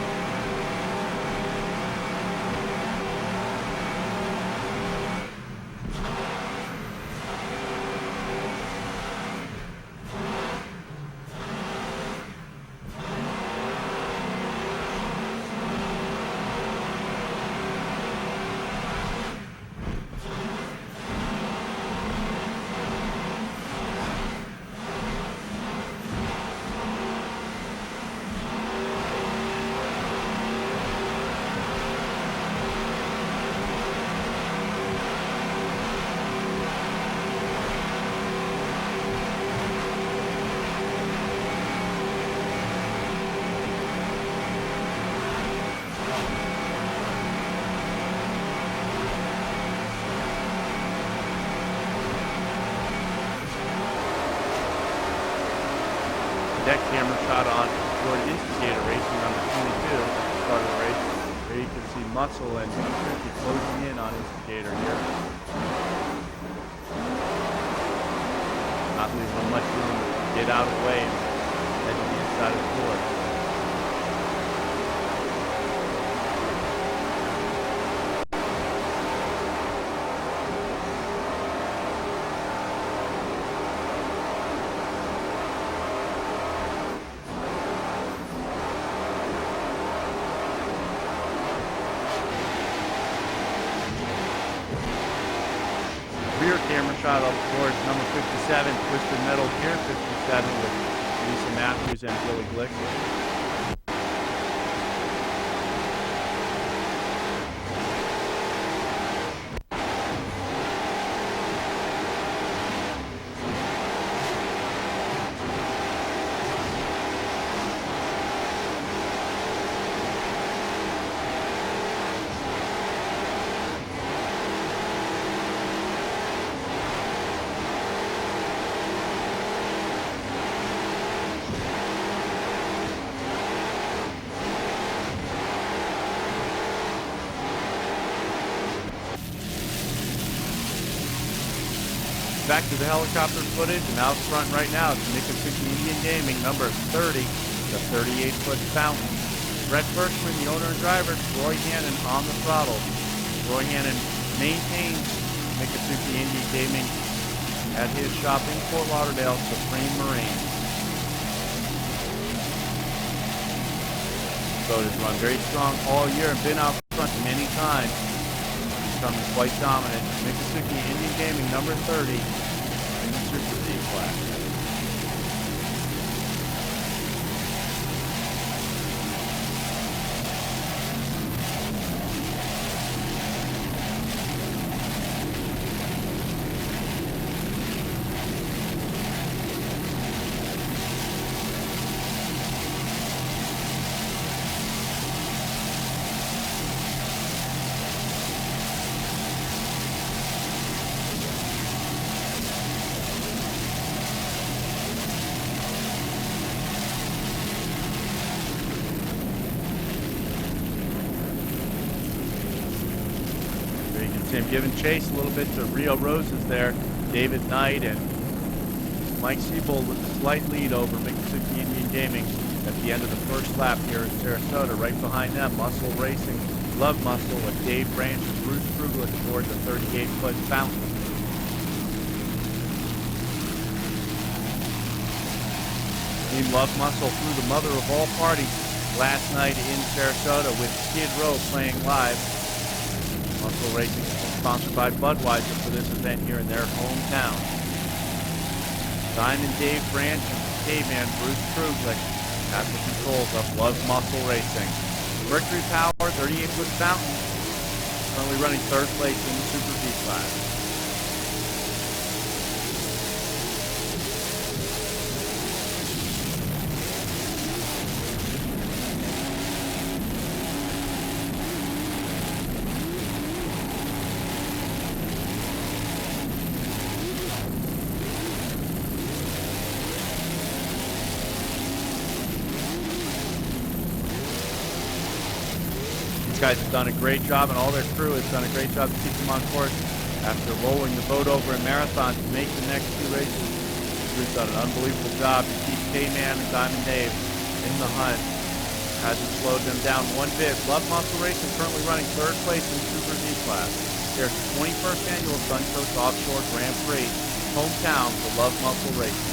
Deck camera shot on Ford Instigator Racing number 22 at the start of the race. There you can see Muscle and Mickey closing in on Instigator here. Not leaving him much room to get out of the way and head to the inside of the board. Rear camera shot of course number 57, Twisted Metal Gear 57 with Lisa Matthews and Billy Glick. Back to the helicopter footage, and out front right now is Mickasuki Indian Gaming, number 30, the 38-foot fountain. Brett Berkman, the owner and driver, Roy Hannon on the throttle. Roy Hannon maintains Mickasuki Indian Gaming at his shop in Fort Lauderdale, Supreme Marine. Boat has run very strong all year and been out front many times. Becoming quite dominant. Mickasuki Indian Gaming, number 30 in the Super Z class. Him giving chase a little bit to Rio Roses there. David Knight and Mike Siebold with a slight lead over Mickasuki Indian Gaming at the end of the first lap here in Sarasota. Right behind them, Muscle Racing, Love Muscle with Dave Branch and Bruce Kruglich aboard the 38-foot fountain. Team Love Muscle threw the mother of all parties last night in Sarasota with Skid Row playing live. Muscle Racing is sponsored by Budweiser for this event here in their hometown. Diamond Dave Branch and Caveman Bruce Kruglich at the controls of Love Muscle Racing. Mercury Power 38-foot fountain currently running third place in the Super Z class. Guys have done a great job, and all their crew has done a great job to keep them on course after rolling the boat over in Marathon to make the next two races. The crew's done an unbelievable job to keep K-Man and Diamond Dave in the hunt. Hasn't slowed them down one bit. Love Muscle Racing currently running third place in the Super Z class. Here's the 21st annual Suncoast Offshore Grand Prix, hometown for Love Muscle Racing.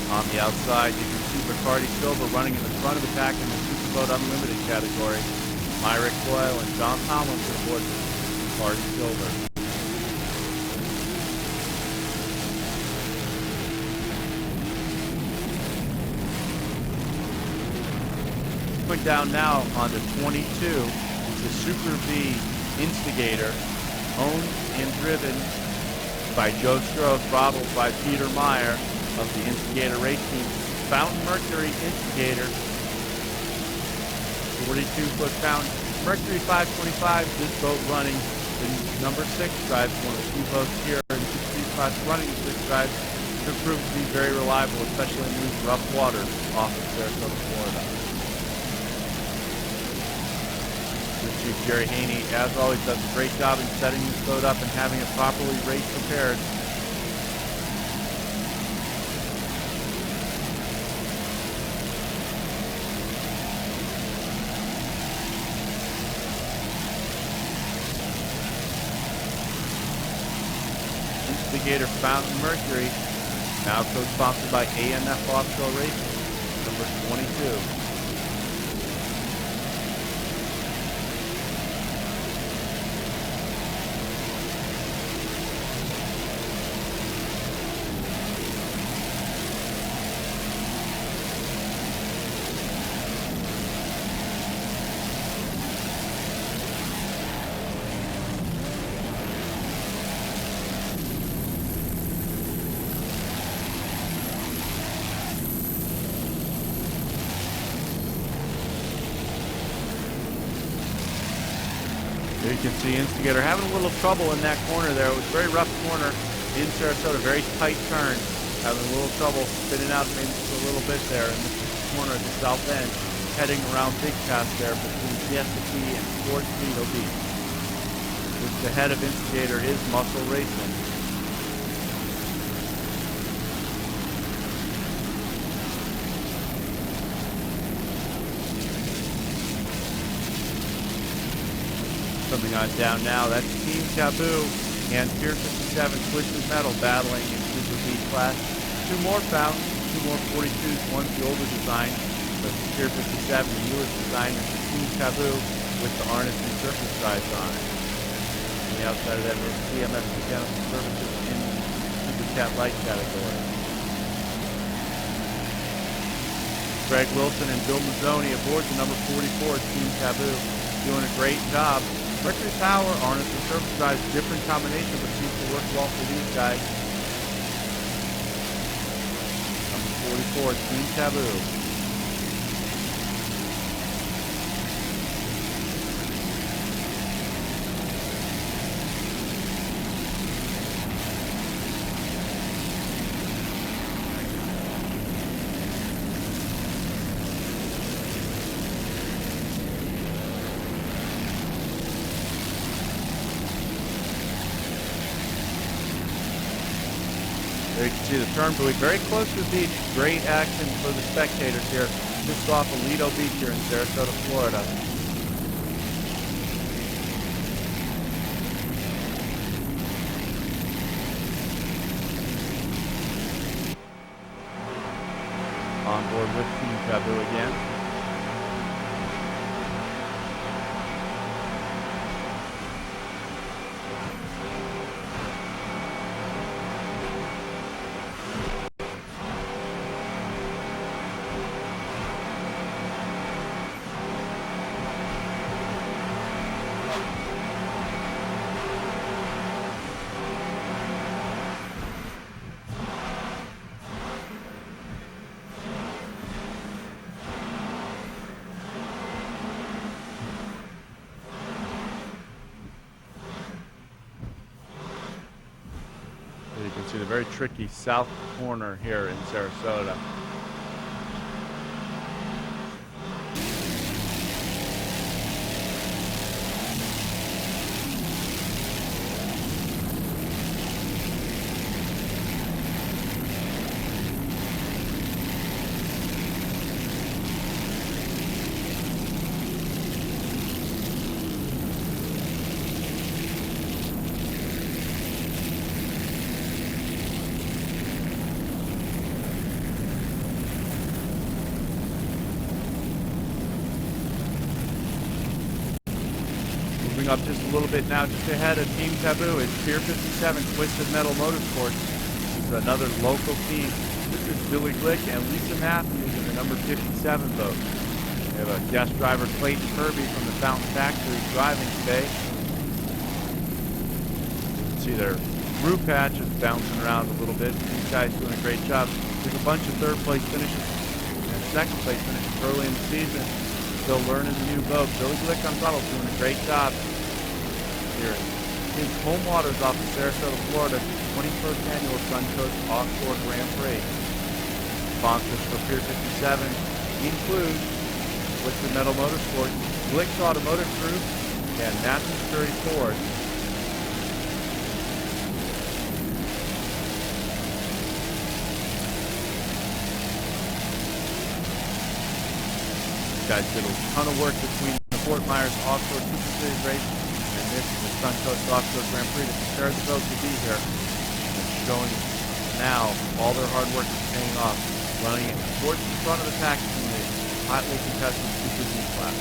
On the outside, you can see Bacardi Silver running in the front of the pack in the Superboat Unlimited category. Myrick Boyle and John Tomlinson aboard Bacardi Silver. Going down now on the 22 is the Super V Instigator, owned and driven by Joe Stroh, throttled by Peter Meyer of the Instigator Race Team. Fountain Mercury Instigator, 42-foot fountain. Mercury 525, this boat running in number 6 drives, one of the two boats here in the 16 class running the 6 drives. It proved to be very reliable, especially in these rough waters off of Sarasota, Florida. The Chief Jerry Haney, as always, does a great job in setting this boat up and having it properly race prepared. Instigator Fountain Mercury, now co-sponsored by AMF Offshore Racing, number 22. There you can see Instigator having a little trouble in that corner there. It was a very rough corner in Sarasota, very tight turn. Having a little trouble spinning out maybe just a little bit there in the corner at the south end, heading around Big Pass there between Fiesta Key and towards Lido Beach. Just ahead of Instigator is Muscle Racing. Coming on down now, that's Team Taboo and Pier 57 Twisted Metal battling in Super V class. Two more fountains, two more 42s, one's the older design, but the Pier 57, the newest design, is the Team Taboo with the harness and surface sides on it. On the outside of that is CMS Mechanical Services in the Super Cat Light category. Greg Wilson and Bill Mazzoni aboard the number 44 Team Taboo, doing a great job. Mercury Power, harness and surface drives, different combination, but seems to work well for these guys. Number 44, Team Taboo. There you can see the turn buoy very close to the beach. Great action for the spectators here, just off of Lido Beach here in Sarasota, Florida. On board with Team Taboo again. You can see the very tricky south corner here in Sarasota. Coming up just a little bit now, just ahead of Team Taboo is Pier 57 Twisted Metal Motorsports. This is another local team. This is Billy Glick and Lisa Matthews in the number 57 boat. We have a guest driver, Clayton Kirby from the Fountain Factory, driving today. You can see their roof patch is bouncing around a little bit. These guys doing a great job. There's a bunch of third-place finishes and second-place finishes early in the season. Still learning the new boat. Billy Glick on throttle doing a great job here. His home waters off of Sarasota, Florida, 21st annual Suncoast Offshore Grand Prix. Sponsors for Pier 57 include Twisted Metal Motorsport, Glick's Automotive Group, and Matthews Curry Ford. Guys did a ton of work between the Fort Myers Offshore Super Series race and this is the Suncoast Offshore Grand Prix to prepare the boat to be here. It's showing now all their hard work is paying off, running it towards the front of the pack in the hotly contested Super Z class.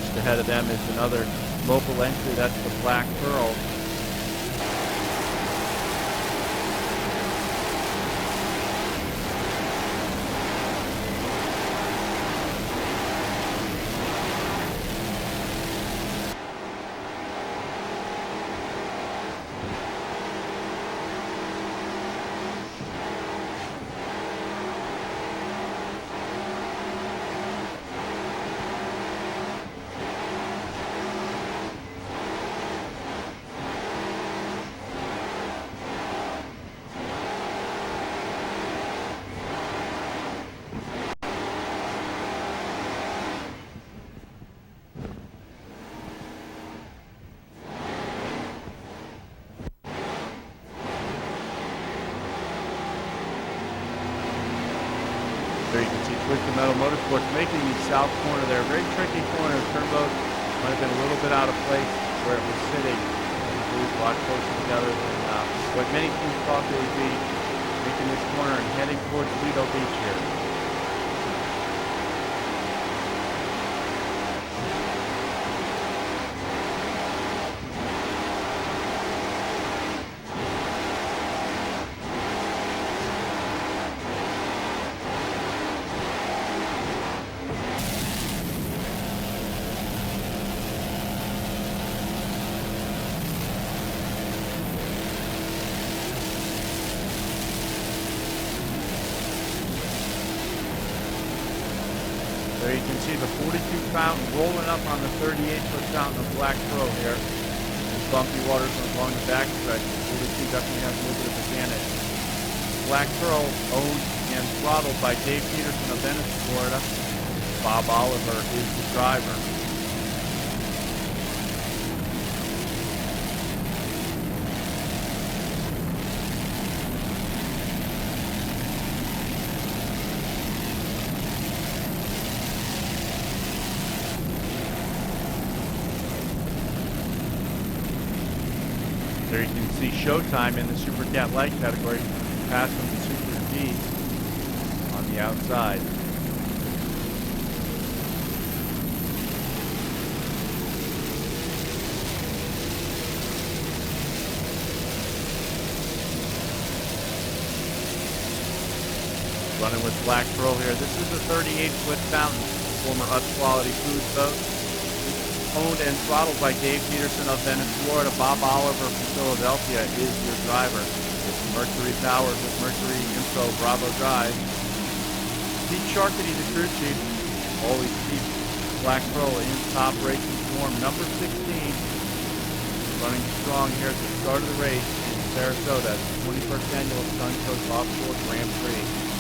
Just ahead of them is another local entry, that's the Black Pearl. There you can see Twisted Metal Motorsports making the south corner there. Very tricky corner. Turnboat might have been a little bit out of place where it was sitting. It was a lot closer together than what many teams thought they would be, making this corner and heading towards Lido Beach here. There you can see the 42 fountain rolling up on the 38-foot fountain of Black Pearl here. There's bumpy waters along the back stretch. The 42 definitely has a little bit of advantage. Black Pearl owned and throttled by Dave Peterson of Venice, Florida. Bob Oliver is the driver. There you can see Showtime in the Super Cat Light category, passing the Super G on the outside. Running with Black Pearl here. This is a 38-foot fountain, former Utz Quality Foods boat. Owned and throttled by Dave Peterson of Venice, Florida. Bob Oliver from Philadelphia is your driver. It's Mercury powered with Mercury Info Bravo Drive. Pete Sharkety, the crew chief, always keeps Black Pearl in top racing form. Number 16, running strong here at the start of the race in Sarasota, the 21st annual Suncoast Offshore Grand Prix.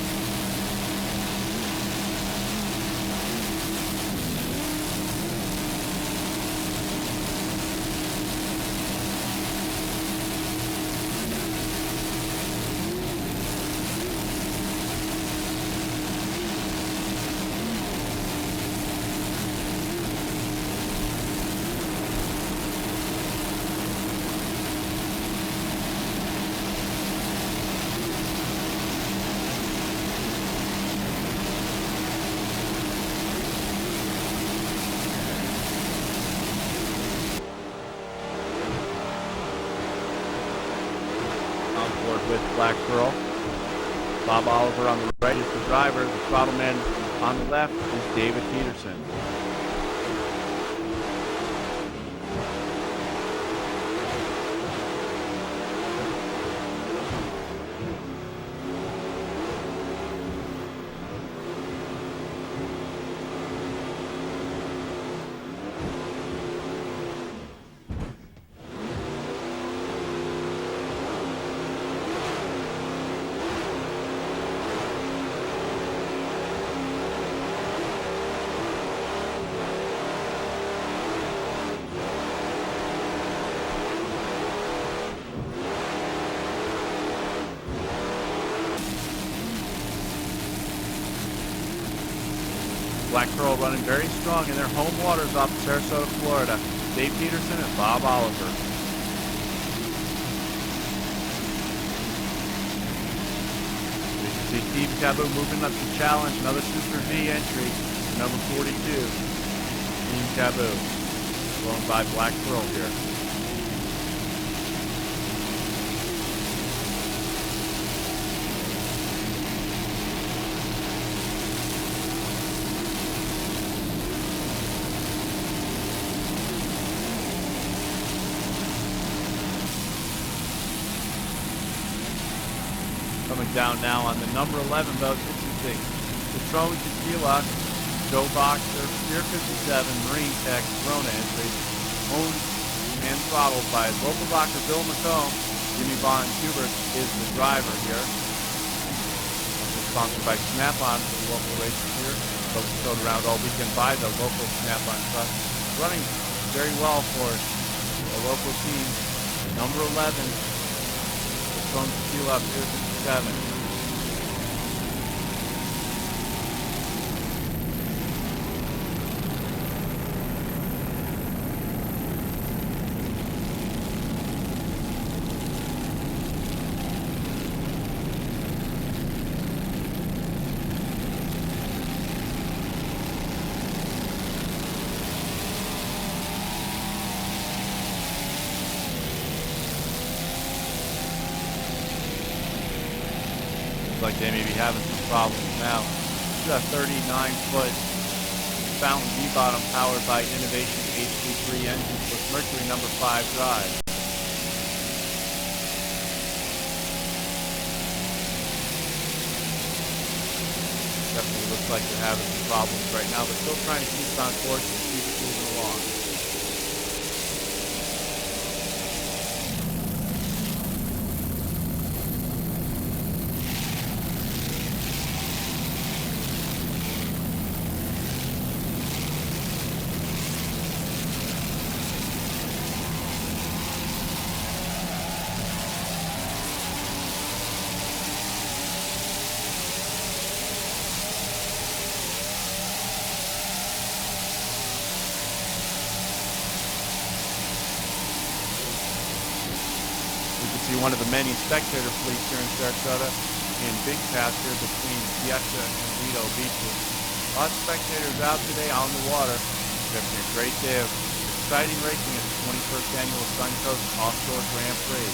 Black Pearl. Bob Oliver on the right is the driver. The throttle man on the left is David Peterson. Black Pearl running very strong in their home waters off Sarasota, Florida. Dave Peterson and Bob Oliver. You can see Steve Taboo moving up the challenge. Another Super V entry, number 42. Team Taboo, blown by Black Pearl here. Coming down now on the number 11 boat, this is the Patron Tequila, Joe Boxer, Pier 57, Marine Tech, Corona entry, owned and throttled by local doctor Bill McComb. Jimmy Von Hubert is the driver here. Sponsored by Snap-on for the local races here. Boats towed around all weekend by the local Snap-on truck. Running very well for a local team. Number 11, Patron Tequila, Pier 57. Like they may be having some problems now. This is a 39-foot fountain V-bottom powered by Innovation HD3 engines with Mercury number 5 drive. Definitely looks like they're having some problems right now, but still trying to keep it on course and keep it moving along. One of the many spectator fleets here in Sarasota in Big Pass here between Siesta and Lido beaches. Lots of spectators out today on the water. It's having a great day of exciting racing at the 21st Annual Suncoast Offshore Grand Prix.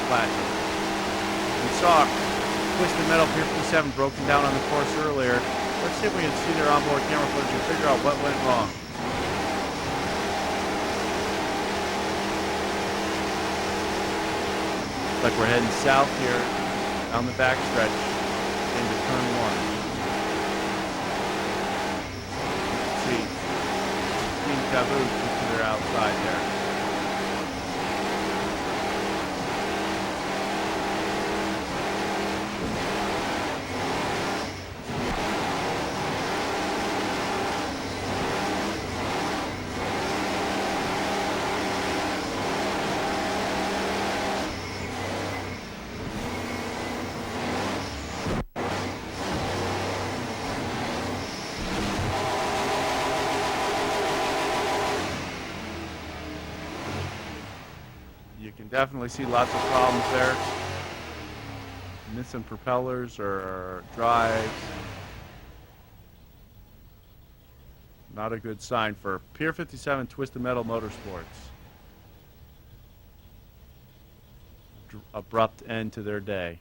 Flashing. We saw Twisted Metal Pier 57 broken down on the course earlier. Let's see if we can see their onboard camera footage and figure out what went wrong. Looks like we're heading south here down the backstretch into turn 1. See, Team Taboo to their outside there. You can definitely see lots of problems there. missing propellers or drives. Not a good sign for Pier 57 Twisted Metal Motorsports. Abrupt end to their day.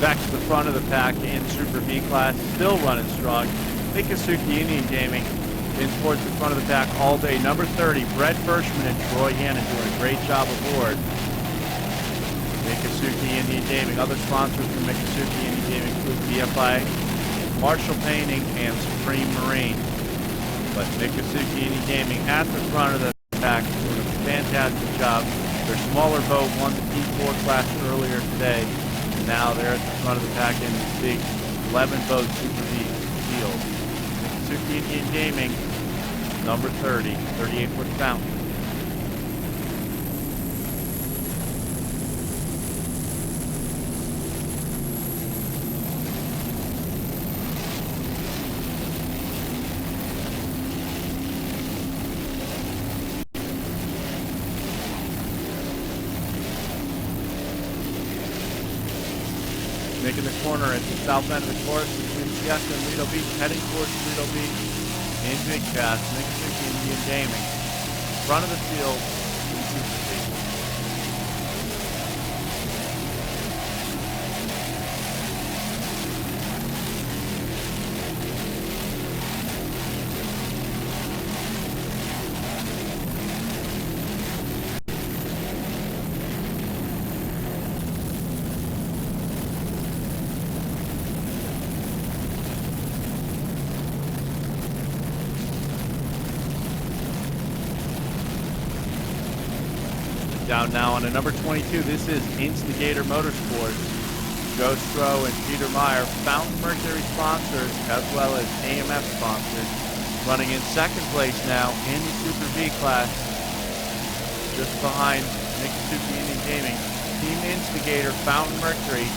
Back to the front of the pack in Super V class, still running strong. Mikasuki Indian Gaming in towards the front of the pack all day. Number 30, Brett Bershman and Troy Hannon doing a great job aboard. Mikasuki Indian Gaming. Other sponsors from Mikasuki Indian Gaming include BFI, Marshall Painting, and Supreme Marine. But Mikasuki Indian Gaming at the front of the pack doing a fantastic job. Their smaller boat won the P4 class earlier today. Now they're at the front of the pack in the big 11-boat Super V field. Mikasuki Indian Gaming, number 30, 38-foot fountain. Making the corner at the south end of the course between Siesta and Lido Beach, heading towards Lido Beach in Big Cast, Mikasuki Indian Gaming. Front of the field in Super V. Down now on a number 22. This is Instigator Motorsports. Joe Stroh and Peter Meyer, Fountain Mercury sponsors, as well as AMF sponsors, running in second place now in the Super V class, just behind Mikasuki Indian Gaming. Team Instigator, Fountain Mercury,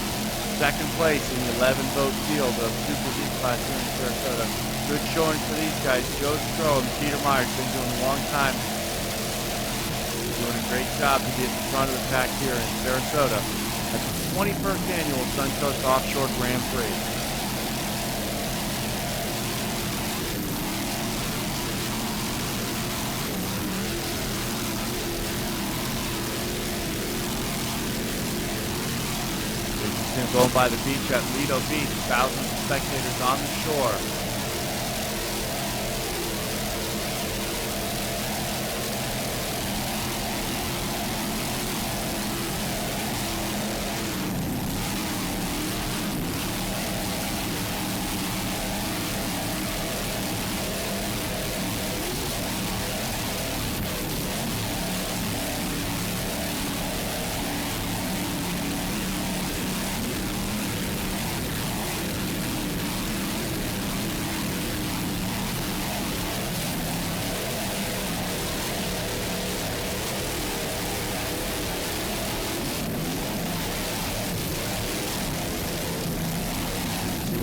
second place in the 11-boat field of Super V class here in Sarasota. Good showing for these guys. Joe Stroh and Peter Meyer have been doing a long time. Doing a great job to be at the front of the pack here in Sarasota at the 21st annual Suncoast Offshore Grand Prix. Going by the beach at Lido Beach, thousands of spectators on the shore.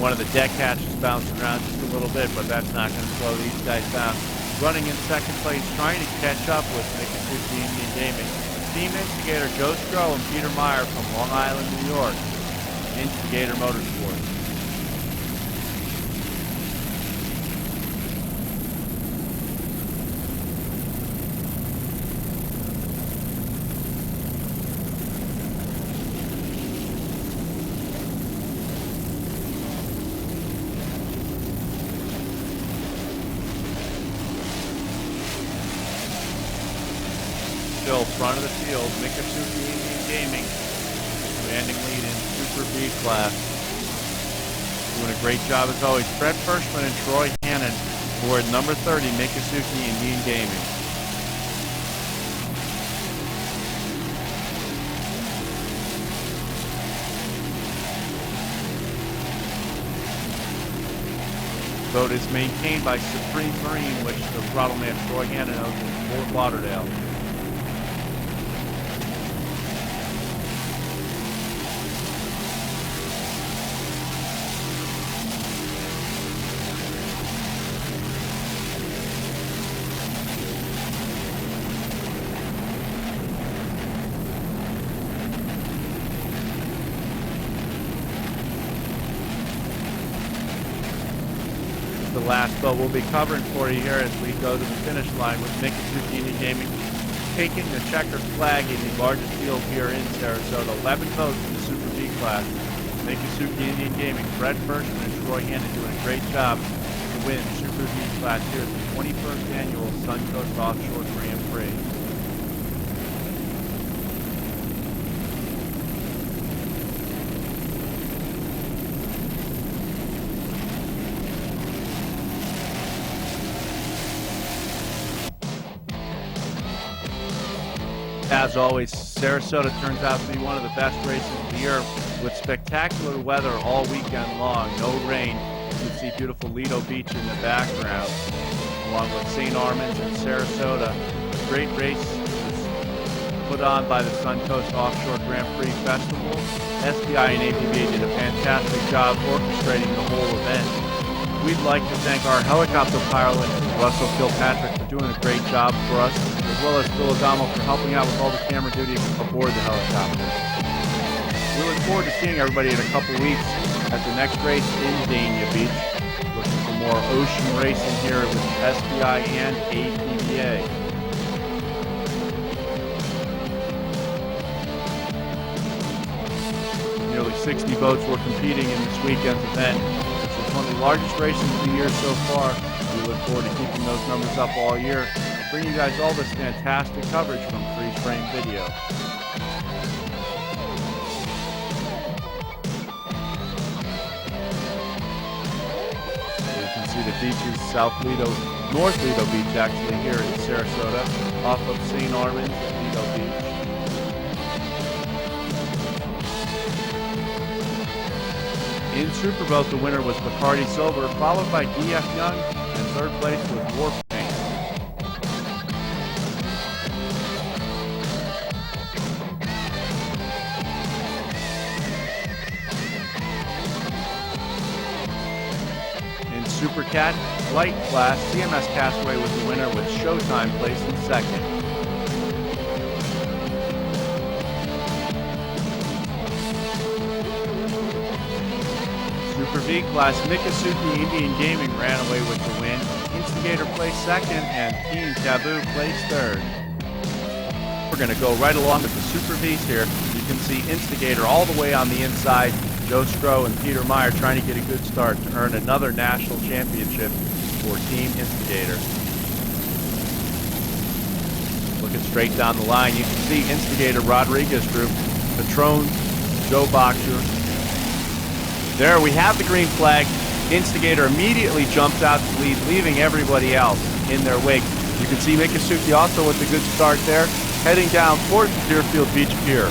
One of the deck hatches bouncing around just a little bit, but that's not going to slow these guys down. Running in second place, trying to catch up with Mikasuki Indian Gaming. Team Instigator Joe Stroh and Peter Meyer from Long Island, New York. Instigator Motorsports. Deerfield, Miccosukee Indian Gaming, commanding lead in Super B class. Doing a great job as always. Fred Firschman and Troy Hannon aboard number 30, Miccosukee Indian Gaming. Boat is maintained by Supreme Marine, which the throttle man Troy Hannon owns in Fort Lauderdale. The last boat we'll be covering for you here as we go to the finish line with Miccosukee Indian Gaming taking the checkered flag in the largest field here in Sarasota. 11 boats in the Super B class. Miccosukee Indian Gaming, Fred Firschman and Troy Hannon doing a great job to win Super B class here at the 21st annual Suncoast Offshore Grand Prix. As always, Sarasota turns out to be one of the best races of the year with spectacular weather all weekend long. No rain. You can see beautiful Lido Beach in the background, along with St. Armands and Sarasota. A great race was put on by the Suncoast Offshore Grand Prix Festival. SPI and APBA did a fantastic job orchestrating the whole event. We'd like to thank our helicopter pilot, Russell Kilpatrick, for doing a great job for us, as well as Phil Adamo for helping out with all the camera duty aboard the helicopter. We look forward to seeing everybody in a couple weeks at the next race in Dania Beach. Looking for more ocean racing here with SPI and APBA. Nearly 60 boats were competing in this weekend's event. One of the largest races of the year so far. We look forward to keeping those numbers up all year, bring you guys all this fantastic coverage from Freeze Frame Video. You can see the beaches, South Lido, North Lido Beach actually here in Sarasota, off of St. Armands and Lido Beach. In Superboat, the winner was Bacardi Silver, followed by D.F. Young, and third place was Warpaint. In Super Cat Light class, CMS Castaway was the winner with Showtime placing second. Super V class, Miccosukee Indian Gaming ran away with the win. Instigator placed second and Team Taboo placed third. We're going to go right along with the Super Vs here. You can see Instigator all the way on the inside. Joe Stroh and Peter Meyer trying to get a good start to earn another national championship for Team Instigator. Looking straight down the line, you can see Instigator Rodriguez group, Patron, Joe Boxer. There we have the green flag. Instigator immediately jumps out to lead, leaving everybody else in their wake. You can see Miccosukee also with a good start there, heading down towards the Deerfield Beach Pier.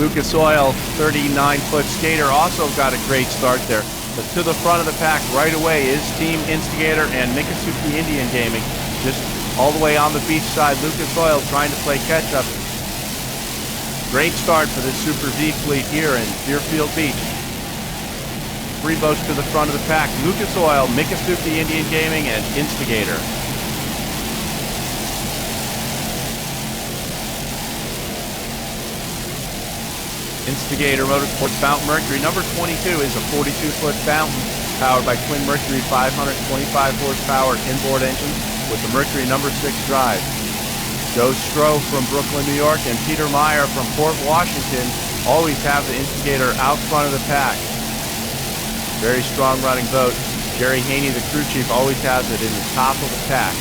Lucas Oil, 39-foot skater, also got a great start there. But to the front of the pack right away is Team Instigator and Miccosukee Indian Gaming. Just all the way on the beach side, Lucas Oil trying to play catch-up. Great start for the Super V fleet here in Deerfield Beach. Three boats to the front of the pack, Lucas Oil, Miccosukee Indian Gaming, and Instigator. Instigator Motorsports Fountain Mercury number 22 is a 42-foot fountain powered by twin Mercury 525 horsepower inboard engines with the Mercury number 6 drive. Joe Stroh from Brooklyn, New York, and Peter Meyer from Port Washington always have the Instigator out front of the pack. Very strong running boat. Jerry Haney, the crew chief, always has it in the top of the pack.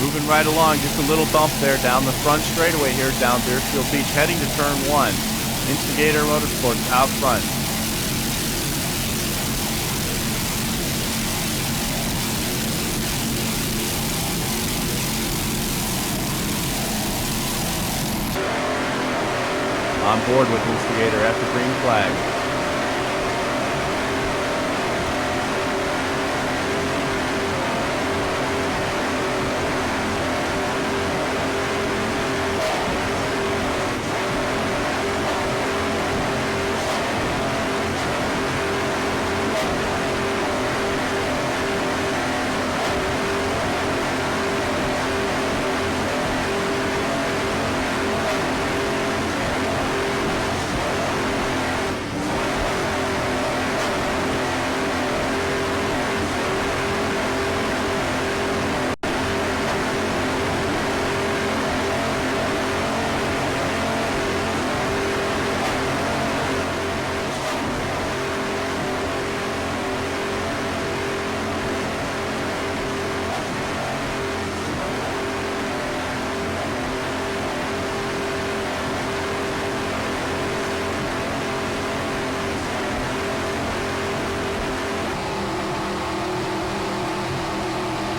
Moving right along, just a little bump there down the front straightaway here down Deerfield Beach, heading to turn 1. Instigator Motorsports out front. On board with Instigator at the green flag.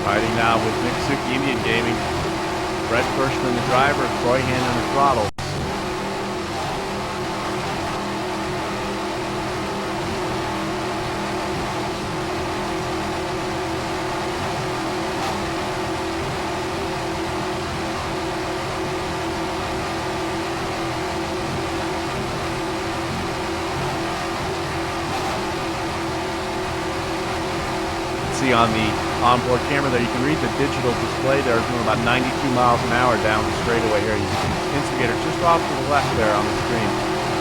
Riding now with Miccosukee Indian Gaming. Brett Kirschman, the driver, Troy Hannon, the throttle. See on the onboard camera there, you can read the digital display there doing about 92 miles an hour down the straightaway here. You can see Instigator just off to the left there on the screen.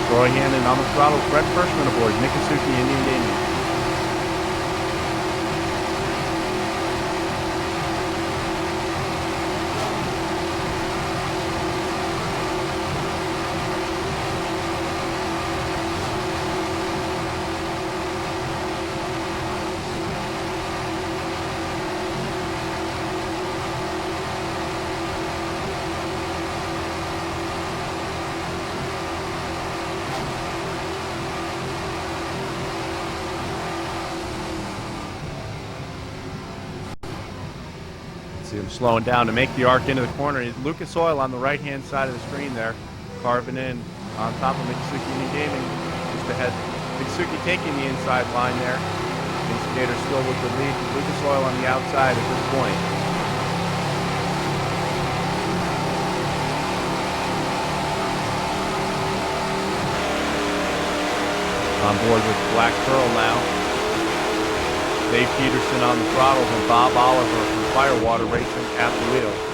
Troy Hannon on the throttle, Brett Kirschman aboard, Miccosukee Indian Gaming. See him slowing down to make the arc into the corner. Lucas Oil on the right-hand side of the screen there, carving in on top of Miccosukee Indian Gaming. Just ahead, Miccosukee taking the inside line there. Instigator still with the lead. Lucas Oil on the outside at this point. On board with Black Pearl now. Dave Peterson on the throttles and Bob Oliver from Firewater Racing at the wheel.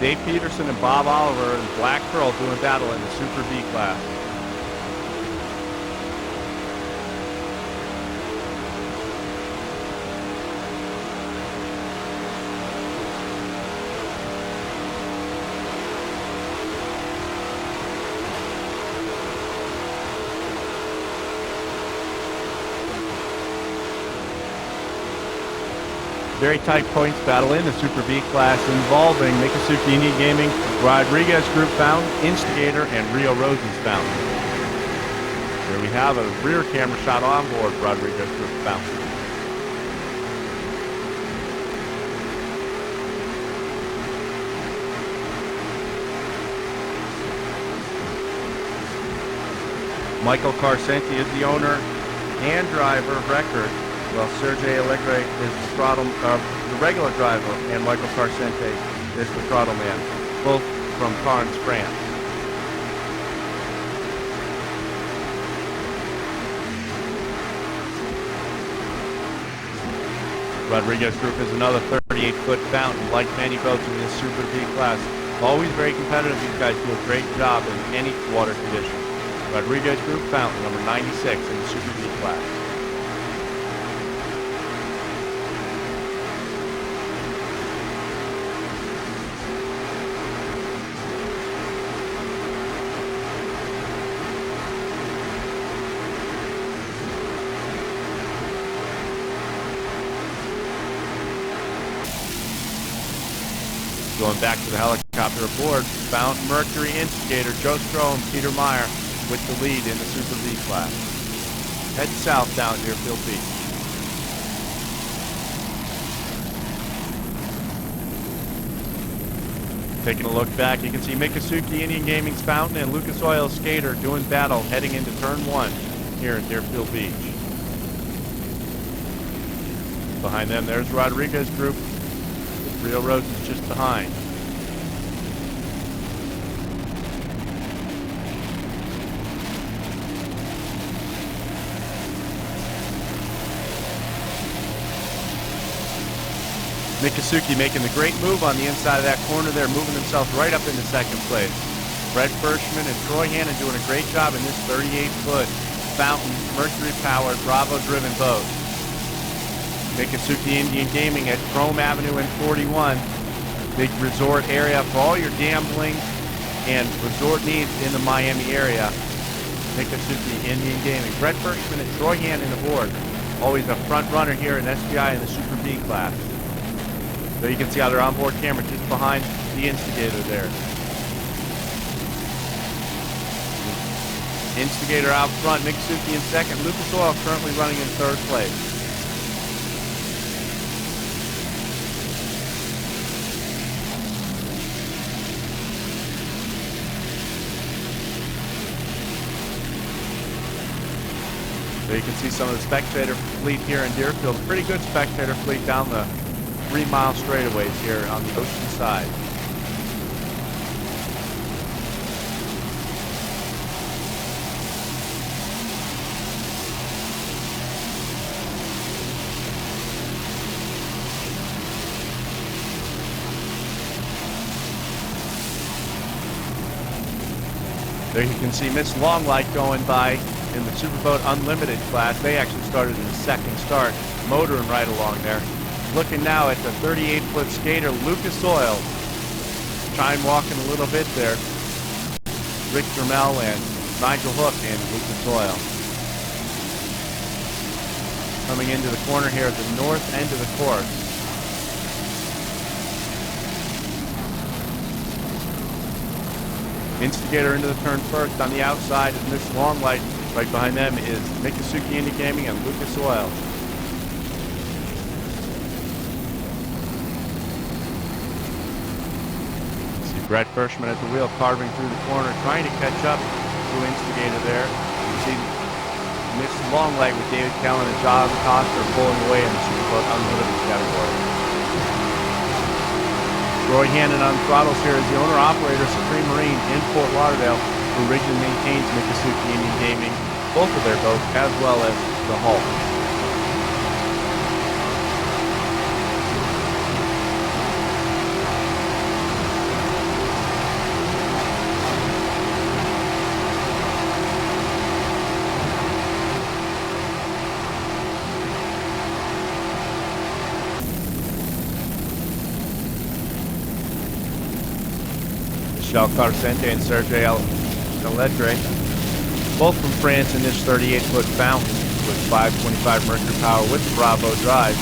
Dave Peterson and Bob Oliver and Black Pearl doing battle in the Super B class. Very tight points battle in the Super B class involving Miccosukee Indian Gaming, Rodriguez Group Fountain, Instigator, and Rio Roses Fountain. Here we have a rear camera shot on board Rodriguez Group Fountain. Michael Carcenti is the owner and driver of record, while Sergei Allegre is the throttle, the regular driver, and Michael Carcente is the throttle man, both from Cairns, France. Rodriguez Group is another 38-foot fountain, like many boats in this Super B class. Always very competitive. These guys do a great job in any water condition. Rodriguez Group Fountain, number 96 in the Super B class. Going back to the helicopter aboard, Fountain Mercury Instigator Joe Stroh and Peter Meyer with the lead in the Super V class. Head south down Deerfield Beach. Taking a look back, you can see Miccosukee Indian Gaming's Fountain and Lucas Oil Skater doing battle heading into turn 1 here in Deerfield Beach. Behind them, there's Rodriguez Group. Rio Rose is just behind. Miccosukee making the great move on the inside of that corner there, moving themselves right up into second place. Fred Bershman and Troy Hannon doing a great job in this 38-foot Fountain Mercury-powered Bravo-driven boat. Miccosukee Indian Gaming at Chrome Avenue and 41. Big resort area for all your gambling and resort needs in the Miami area. Miccosukee Indian Gaming. Brett Berkman and Troy Hannon aboard. Always a front runner here in SBI in the Super B class. So you can see how their onboard camera just behind the Instigator there. Instigator out front, Miccosukee in second. Lucas Oil currently running in third place. So you can see some of the spectator fleet here in Deerfield. A pretty good spectator fleet down the 3-mile straightaways here on the ocean side. There you can see Miss Longlight going by in the Superboat Unlimited class. They actually started in the second start, motoring right along there. Looking now at the 38-foot skater, Lucas Oil. Time walking a little bit there. Rick Dermel and Nigel Hook and Lucas Oil. Coming into the corner here at the north end of the course. Instigator into the turn first. On the outside is Miss Longlight. Right behind them is Miccosukee Indian Gaming and Lucas Oil. See Brett Bershman at the wheel, carving through the corner, trying to catch up to Instigator there. You see Miss Longlight with David Kellen and John Coster pulling away in the Superboat Unlimited category. Roy Hannon on throttles here is the owner-operator of Supreme Marine in Fort Lauderdale, who originally maintains Miccosukee Indian Gaming, both of their boats, as well as the hull. Michel Carcente and Serge Aledre, both from France in this 38-foot Fountain with 525 Mercury power with the Bravo drive.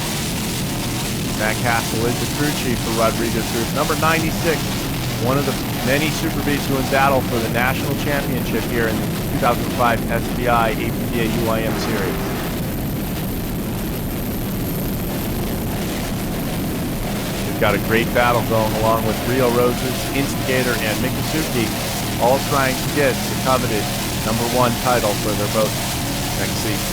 Matt Castle is the crew chief for Rodriguez Group. Number 96, one of the many Super Bs doing battle for the national championship here in the 2005 SBI APBA UIM series. We've got a great battle going along with Rio Rose's Instigator and Miccosukee, all trying to get the coveted #1 title for their boat next season.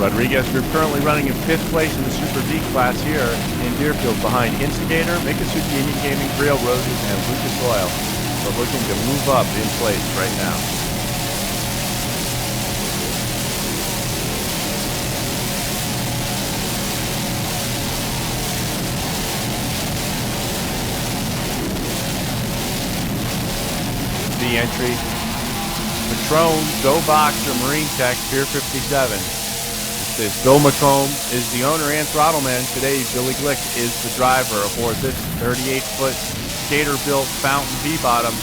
Rodriguez Group currently running in 5th place in the Super V class here in Deerfield behind Instigator, Mikasuki Indian Gaming, Rio Roses, and Lucas Oil. So looking to move up in place right now. The entry, Patron, Go Boxer, Marine Tech, Pier 57. This Bill McComb is the owner and throttle man. Today, Billy Glick is the driver aboard this 38-foot skater-built Fountain V-bottom.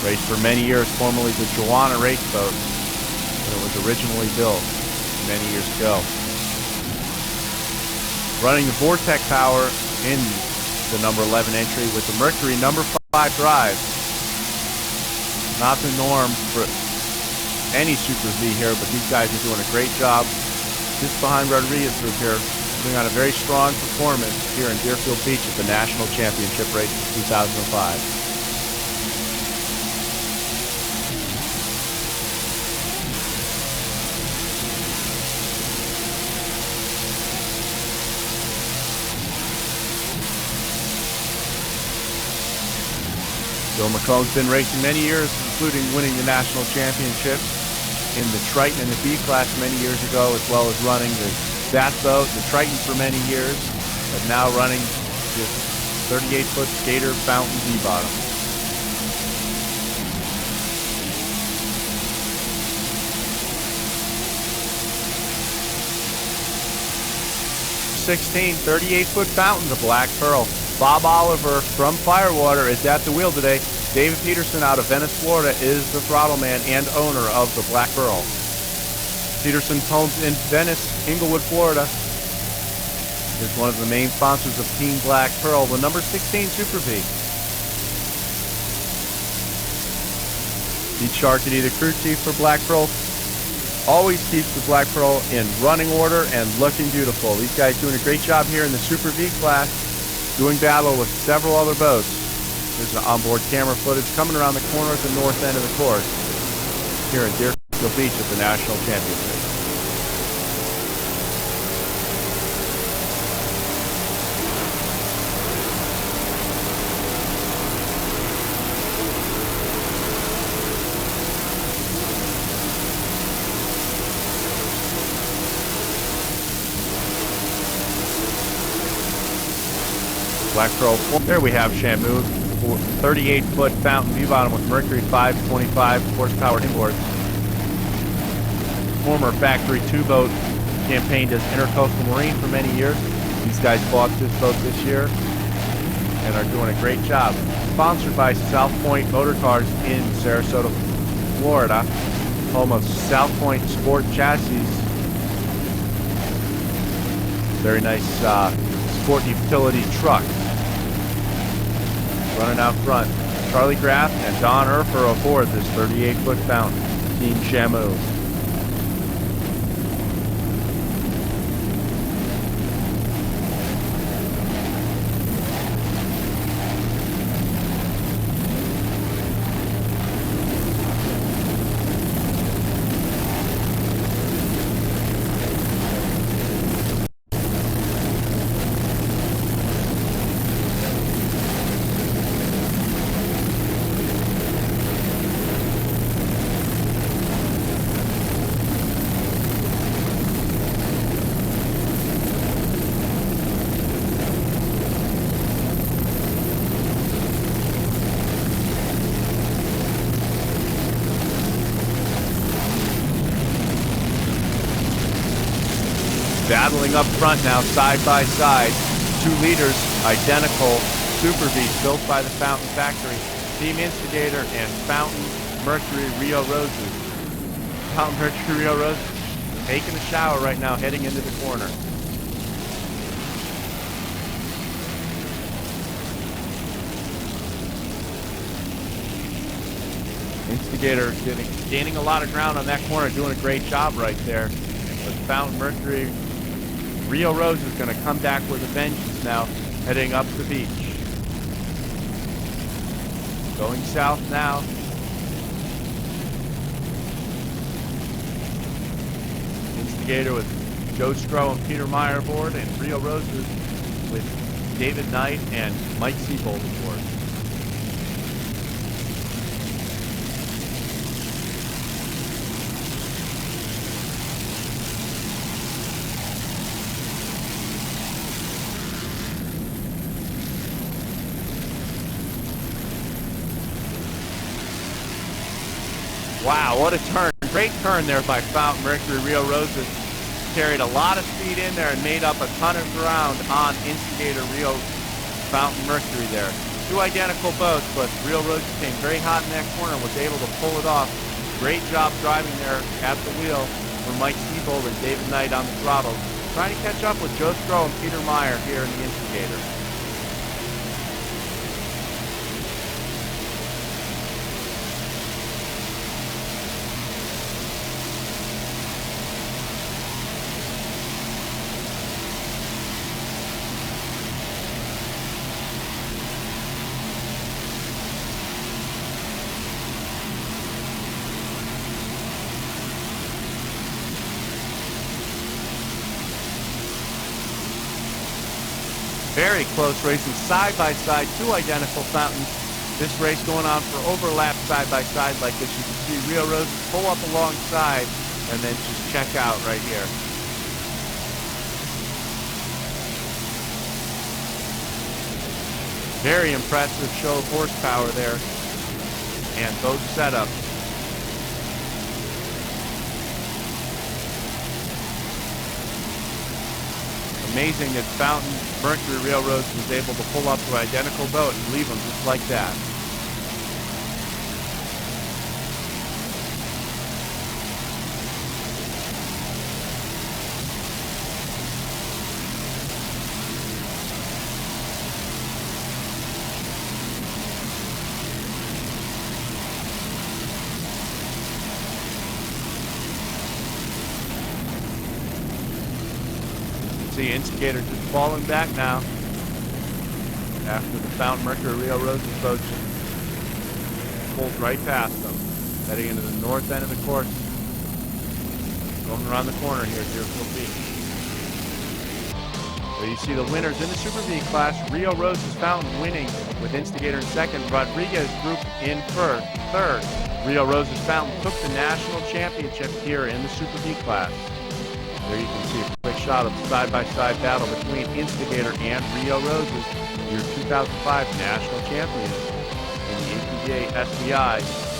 Raced for many years, formerly the Joanna race boat, when it was originally built many years ago. Running the Vortec power in the number 11 entry with the Mercury number 5 drive. Not the norm for any Super V here, but these guys are doing a great job. Just behind Rodriguez Group here, putting on a very strong performance here in Deerfield Beach at the National Championship race in 2005. Bill McComb's been racing many years, including winning the national championship in the Triton and the B class many years ago, as well as running the Bass boat, the Triton for many years, but now running this 38-foot skater Fountain V-bottom. '16 38-foot Fountain, the Black Pearl. Bob Oliver from Firewater is at the wheel today. David Peterson out of Venice, Florida is the throttle man and owner of the Black Pearl. Peterson's home in Venice, Inglewood, Florida, is one of the main sponsors of Team Black Pearl, the number 16 Super V. Pete Sharkey, the crew chief for Black Pearl, always keeps the Black Pearl in running order and looking beautiful. These guys doing a great job here in the Super V class, doing battle with several other boats. There's an onboard camera footage coming around the corner at the north end of the course here in Deerfield Beach at the National Championship. Black Pearl. There we have Shamu, 38-foot Fountain V-bottom with Mercury 525 horsepower inboard. Former factory 2-boat, campaigned as Intercoastal Marine for many years. These guys bought this boat this year and are doing a great job. Sponsored by South Point Motor Cars in Sarasota, Florida, home of South Point Sport Chassis. Very nice sport utility truck. Running out front, Charlie Graff and Don Erfer aboard this 38-foot Fountain, Team Shamu. Battling up front now, side by side. 2 leaders, identical Super Vs built by the Fountain Factory. Team Instigator and Fountain Mercury Rio Roses. Fountain Mercury Rio Roses taking a shower right now, heading into the corner. Instigator gaining a lot of ground on that corner, doing a great job right there. But Fountain Mercury Rio Rose is going to come back with a vengeance now, heading up the beach. Going south now. Instigator with Joe Stroh and Peter Meyer aboard, and Rio Roses with David Knight and Mike Seabold aboard. Wow, what a turn. Great turn there by Fountain Mercury. Rio Roses carried a lot of speed in there and made up a ton of ground on Instigator Rio Fountain Mercury there. Two identical boats, but Rio Roses came very hot in that corner and was able to pull it off. Great job driving there at the wheel for Mike Seabold and David Knight on the throttle, trying to catch up with Joe Stroh and Peter Meyer here in the Instigator. Very close racing, side by side, two identical fountains. This race going on for overlap side by side like this. You can see Rio Roses pull up alongside and then just check out right here. Very impressive show of horsepower there and boat setup. Amazing that Fountain Mercury Rio Roses was able to pull up to an identical boat and leave them just like that. See Instigator just falling back now after the Fountain Mercury Rio Roses boat just pulled right past them, heading into the north end of the course, going around the corner here at Deerfield Beach. There you see the winners in the Super V class. Rio Roses Fountain winning with Instigator in second, Rodriguez Group in third. Rio Roses Fountain took the national championship here in the Super V class. There you can see a quick shot of the side-by-side battle between Instigator and Rio Roses, your 2005 national champions in the APBA SBI.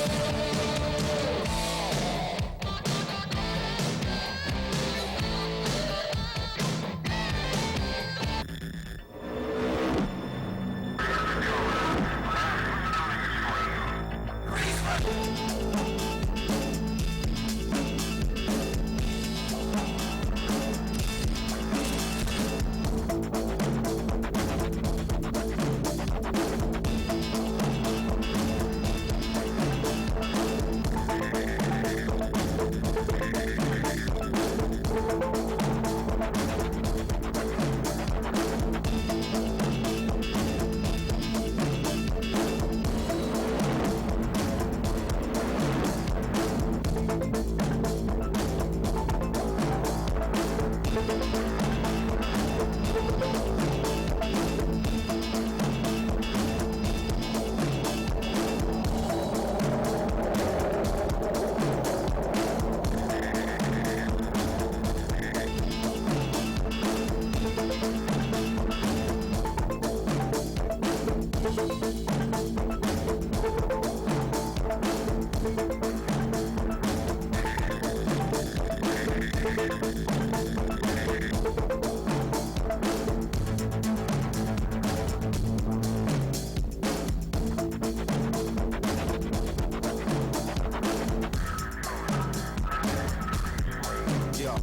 Yeah.